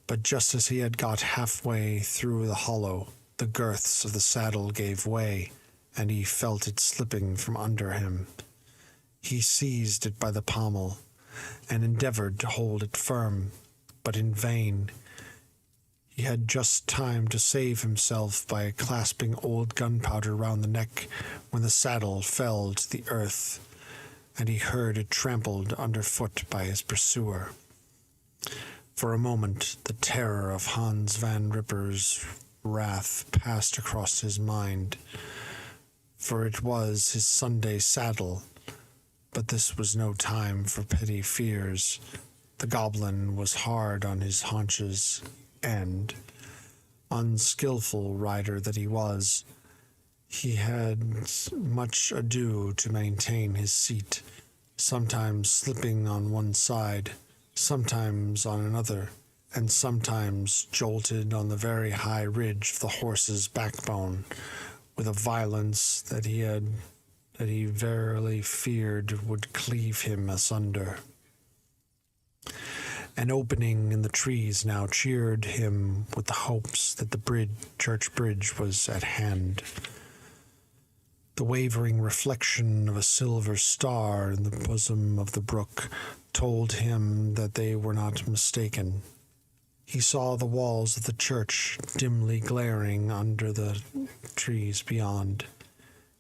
But just as he had got halfway through the hollow, the girths of the saddle gave way, and he felt it slipping from under him. He seized it by the pommel, and endeavored to hold it firm, but in vain. He had just time to save himself by clasping old gunpowder round the neck when the saddle fell to the earth, and he heard it trampled underfoot by his pursuer. For a moment, the terror of Hans Van Ripper's wrath passed across his mind, for it was his Sunday saddle, but this was no time for petty fears. The goblin was hard on his haunches, and, unskilful rider that he was, he had much ado to maintain his seat, sometimes slipping on one side, sometimes on another, and sometimes jolted on the very high ridge of the horse's backbone with a violence that he verily feared would cleave him asunder. An opening in the trees now cheered him with the hopes that the church bridge was at hand. The wavering reflection of a silver star in the bosom of the brook told him that they were not mistaken. He saw the walls of the church dimly glaring under the trees beyond.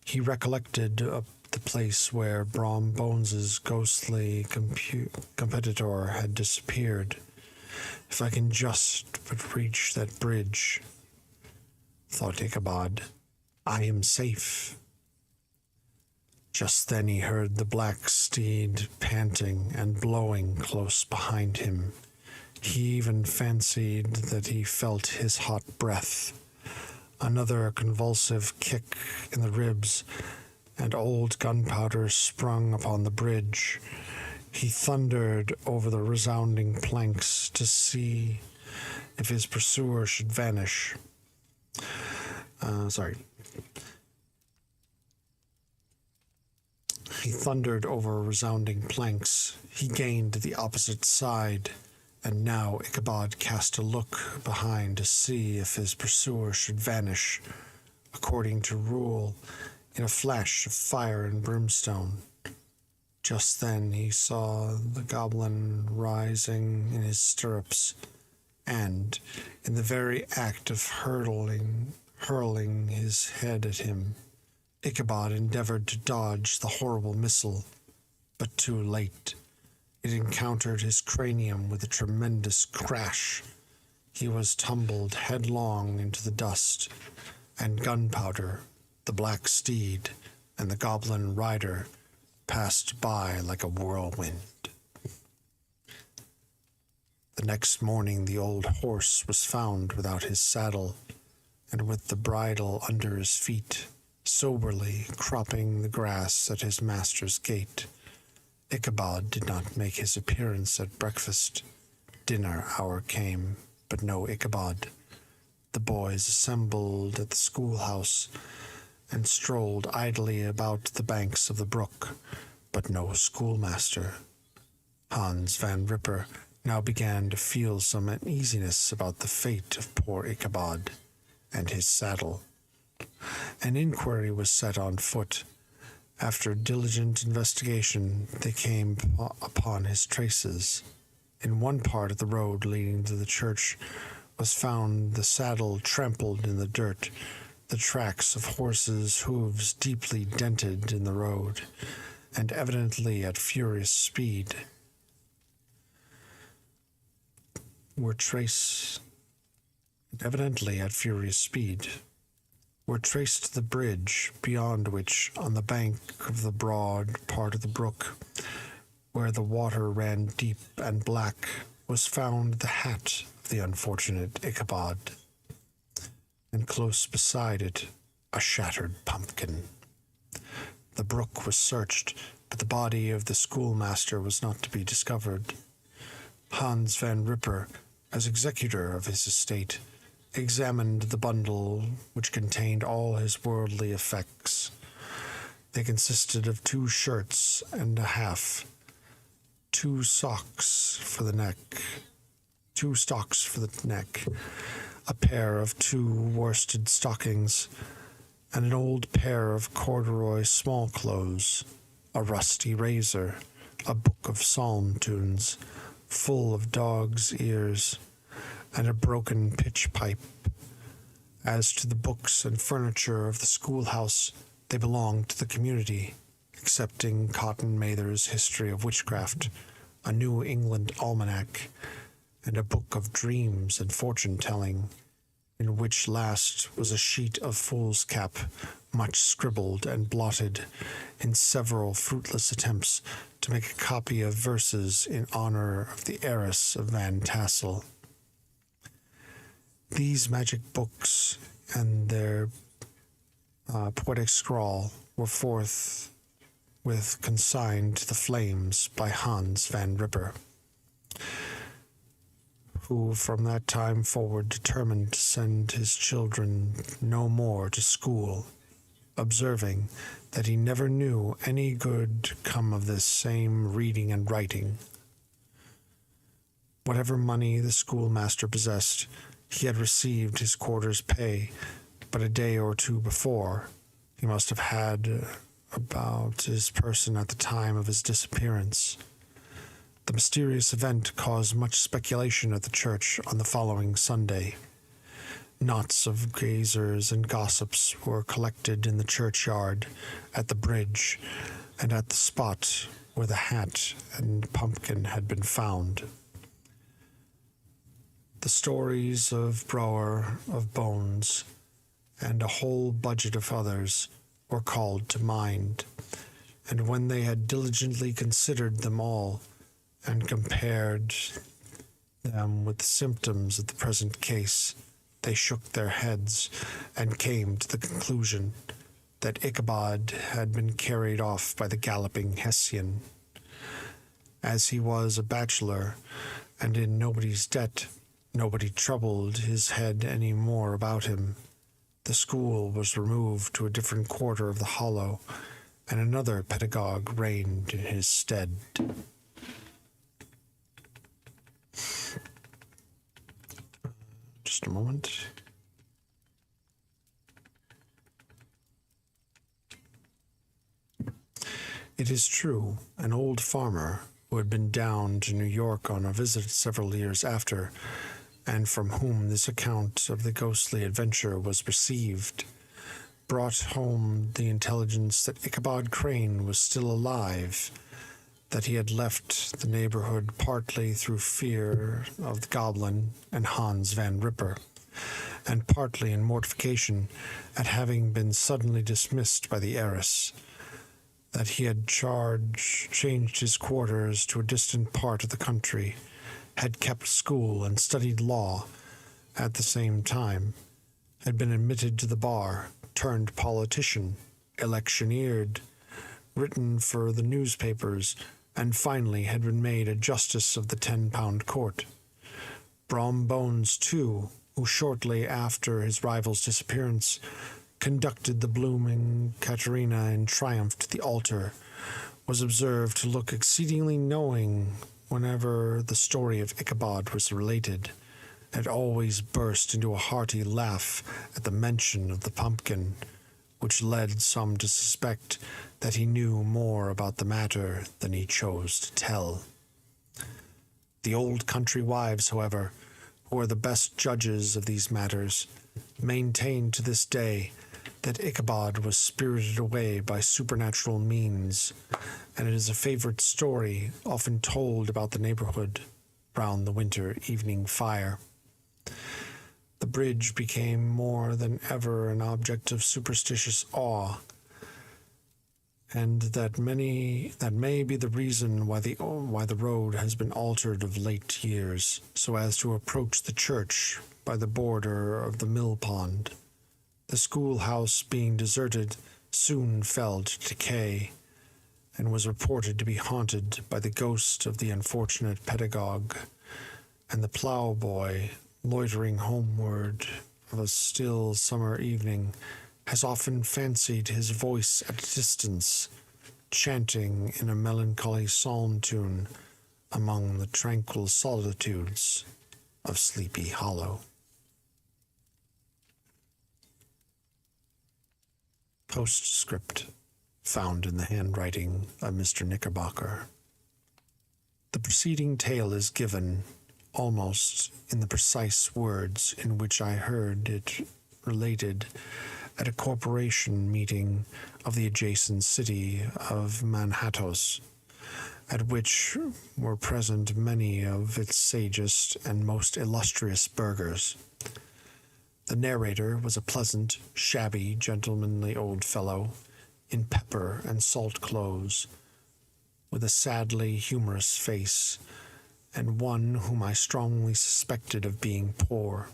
He recollected the place where Brom Bones's ghostly competitor had disappeared. If I can just but reach that bridge, thought Ichabod, I am safe. Just then he heard the black steed panting and blowing close behind him. He even fancied that he felt his hot breath. Another convulsive kick in the ribs, and old gunpowder sprung upon the bridge. He thundered over the resounding planks to see if his pursuer should vanish. He thundered over resounding planks. He gained the opposite side, and now Ichabod cast a look behind to see if his pursuer should vanish, according to rule, in a flash of fire and brimstone. Just then he saw the goblin rising in his stirrups, and, in the very act of hurling his head at him, Ichabod endeavored to dodge the horrible missile, but too late. It encountered his cranium with a tremendous crash. He was tumbled headlong into the dust, and Gunpowder, the black steed, and the goblin rider passed by like a whirlwind. The next morning the old horse was found without his saddle, and with the bridle under his feet, soberly cropping the grass at his master's gate. Ichabod did not make his appearance at breakfast. Dinner hour came, but no Ichabod. The boys assembled at the schoolhouse and strolled idly about the banks of the brook, but no schoolmaster. Hans Van Ripper now began to feel some uneasiness about the fate of poor Ichabod and his saddle. An inquiry was set on foot. After diligent investigation, they came upon his traces. In one part of the road leading to the church was found the saddle trampled in the dirt, the tracks of horses' hooves deeply dented in the road, and evidently at furious speed. Were traced to the bridge, beyond which, on the bank of the broad part of the brook, where the water ran deep and black, was found the hat of the unfortunate Ichabod, and close beside it, a shattered pumpkin. The brook was searched, but the body of the schoolmaster was not to be discovered. Hans Van Ripper, as executor of his estate, examined the bundle which contained all his worldly effects. They consisted of 2 shirts and a half, 2 stocks for the neck, a pair of 2 worsted stockings, and an old pair of corduroy small clothes, a rusty razor, a book of psalm tunes, full of dog's ears, and a broken pitch pipe. As to the books and furniture of the schoolhouse, they belonged to the community, excepting Cotton Mather's History of Witchcraft, a New England almanac, and a book of dreams and fortune-telling, in which last was a sheet of foolscap, much scribbled and blotted in several fruitless attempts to make a copy of verses in honor of the heiress of Van Tassel. These magic books and their poetic scrawl were forthwith consigned to the flames by Hans Van Ripper, who from that time forward determined to send his children no more to school, observing that he never knew any good come of this same reading and writing. Whatever money the schoolmaster possessed, he had received his quarter's pay but a day or two before. He must have had about his person at the time of his disappearance. The mysterious event caused much speculation at the church on the following Sunday. Knots of gazers and gossips were collected in the churchyard, at the bridge, and at the spot where the hat and pumpkin had been found. The stories of Brower of Bones, and a whole budget of others, were called to mind, and when they had diligently considered them all, and compared them with the symptoms of the present case, they shook their heads and came to the conclusion that Ichabod had been carried off by the galloping Hessian. As he was a bachelor and in nobody's debt, nobody troubled his head any more about him. The school was removed to a different quarter of the hollow, and another pedagogue reigned in his stead. Just a moment. It is true, an old farmer who had been down to New York on a visit several years after, and from whom this account of the ghostly adventure was received, brought home the intelligence that Ichabod Crane was still alive, that he had left the neighborhood partly through fear of the goblin and Hans Van Ripper, and partly in mortification at having been suddenly dismissed by the heiress, that he had changed his quarters to a distant part of the country, had kept school and studied law at the same time, had been admitted to the bar, turned politician, electioneered, written for the newspapers, and finally had been made a justice of the 10-pound court. Brom Bones, too, who shortly after his rival's disappearance conducted the blooming Katerina in triumph to the altar, was observed to look exceedingly knowing whenever the story of Ichabod was related, and always burst into a hearty laugh at the mention of the pumpkin, which led some to suspect that he knew more about the matter than he chose to tell. The old country wives, however, who are the best judges of these matters, maintain to this day that Ichabod was spirited away by supernatural means, and it is a favorite story often told about the neighborhood round the winter evening fire. The bridge became more than ever an object of superstitious awe, and that may be the reason why the road has been altered of late years, so as to approach the church by the border of the mill pond. The schoolhouse, being deserted, soon fell to decay, and was reported to be haunted by the ghost of the unfortunate pedagogue, and the ploughboy, loitering homeward of a still summer evening, has often fancied his voice at a distance, chanting in a melancholy psalm tune among the tranquil solitudes of Sleepy Hollow. Postscript, found in the handwriting of Mr. Knickerbocker. The preceding tale is given, almost in the precise words in which I heard it related at a corporation meeting of the adjacent city of Manhattos, at which were present many of its sagest and most illustrious burghers. The narrator was a pleasant, shabby, gentlemanly old fellow, in pepper and salt clothes, with a sadly humorous face, and one whom I strongly suspected of being poor.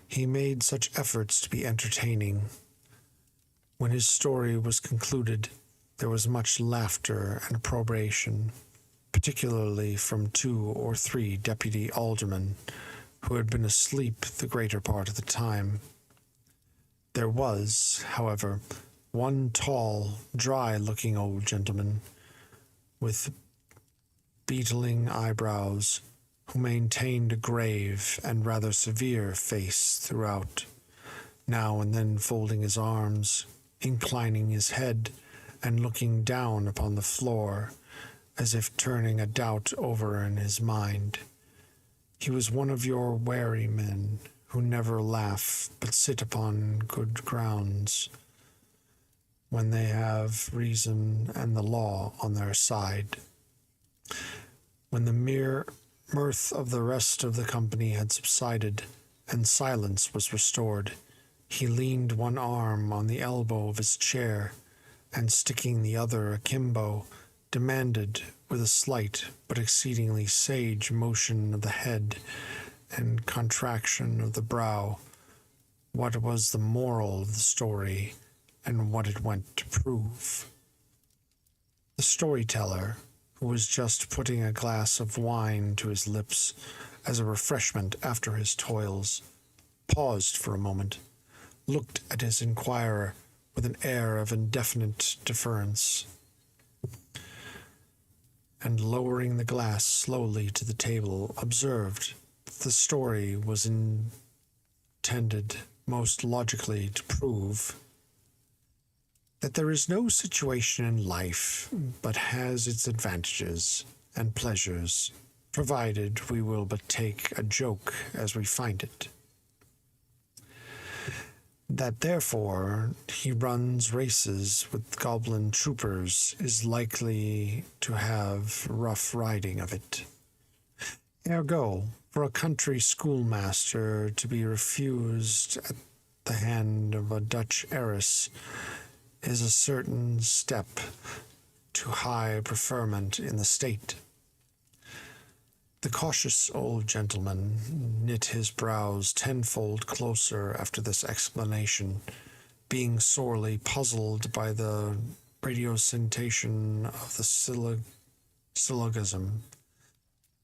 He made such efforts to be entertaining. When his story was concluded, there was much laughter and approbation, particularly from 2 or 3 deputy aldermen, who had been asleep the greater part of the time. There was, however, one tall, dry-looking old gentleman, with beetling eyebrows, who maintained a grave and rather severe face throughout, now and then folding his arms, inclining his head, and looking down upon the floor, as if turning a doubt over in his mind. He was one of your wary men, who never laugh, but sit upon good grounds, when they have reason and the law on their side. When the mere mirth of the rest of the company had subsided, and silence was restored, he leaned one arm on the elbow of his chair, and sticking the other akimbo, demanded, with a slight but exceedingly sage motion of the head and contraction of the brow, what was the moral of the story, and what it went to prove. The storyteller, who was just putting a glass of wine to his lips as a refreshment after his toils, paused for a moment, looked at his inquirer with an air of indefinite deference, and lowering the glass slowly to the table, observed that the story was intended most logically to prove that there is no situation in life but has its advantages and pleasures, provided we will but take a joke as we find it. That therefore he runs races with goblin troopers is likely to have rough riding of it. Ergo, for a country schoolmaster to be refused at the hand of a Dutch heiress is a certain step to high preferment in the state. The cautious old gentleman knit his brows tenfold closer after this explanation, being sorely puzzled by the ratiocination of the syllogism,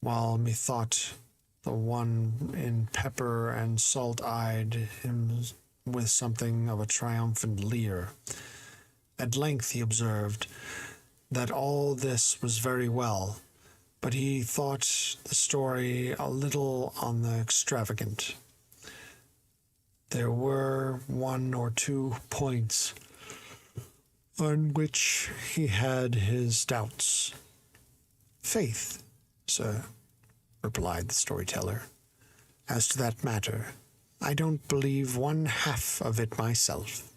while methought the one in pepper and salt eyed him with something of a triumphant leer. At length he observed that all this was very well, but he thought the story a little on the extravagant. There were 1 or 2 points on which he had his doubts. "Faith, sir," replied the storyteller, "as to that matter, I don't believe 1/2 of it myself."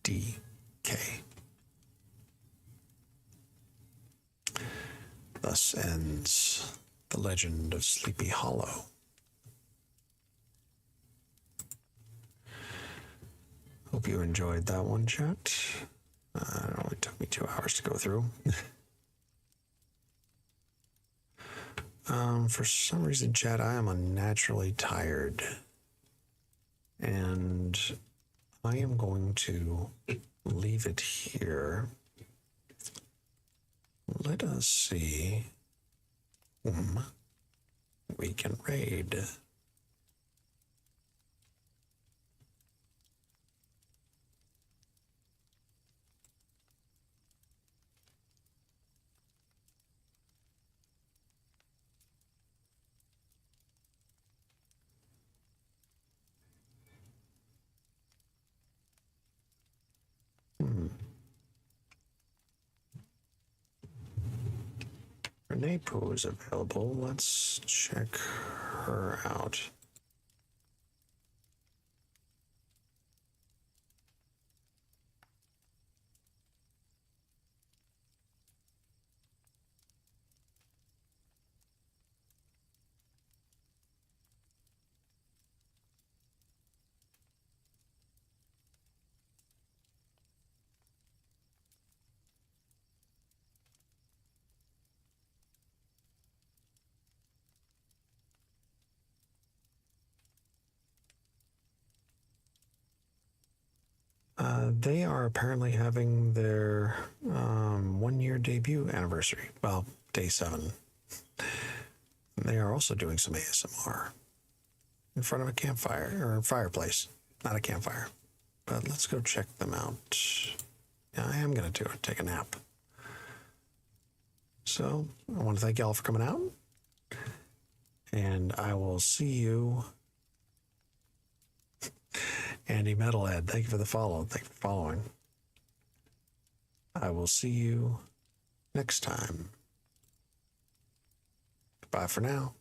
D.K. Thus ends the legend of Sleepy Hollow. Hope you enjoyed that one, chat. It only took me 2 hours to go through. For some reason, chat, I am unnaturally tired. And I am going to leave it here. Let us see whom we can raid. Renee Pooh is available. Let's check her out. They are apparently having their 1 year debut anniversary. Well, day 7. They are also doing some ASMR in front of a campfire or a fireplace. Not a campfire. But let's go check them out. Yeah, I am going to do it. Take a nap. So I want to thank y'all for coming out. And I will see you. Andy Metalhead, thank you for the follow. Thank you for following. I will see you next time. Bye for now.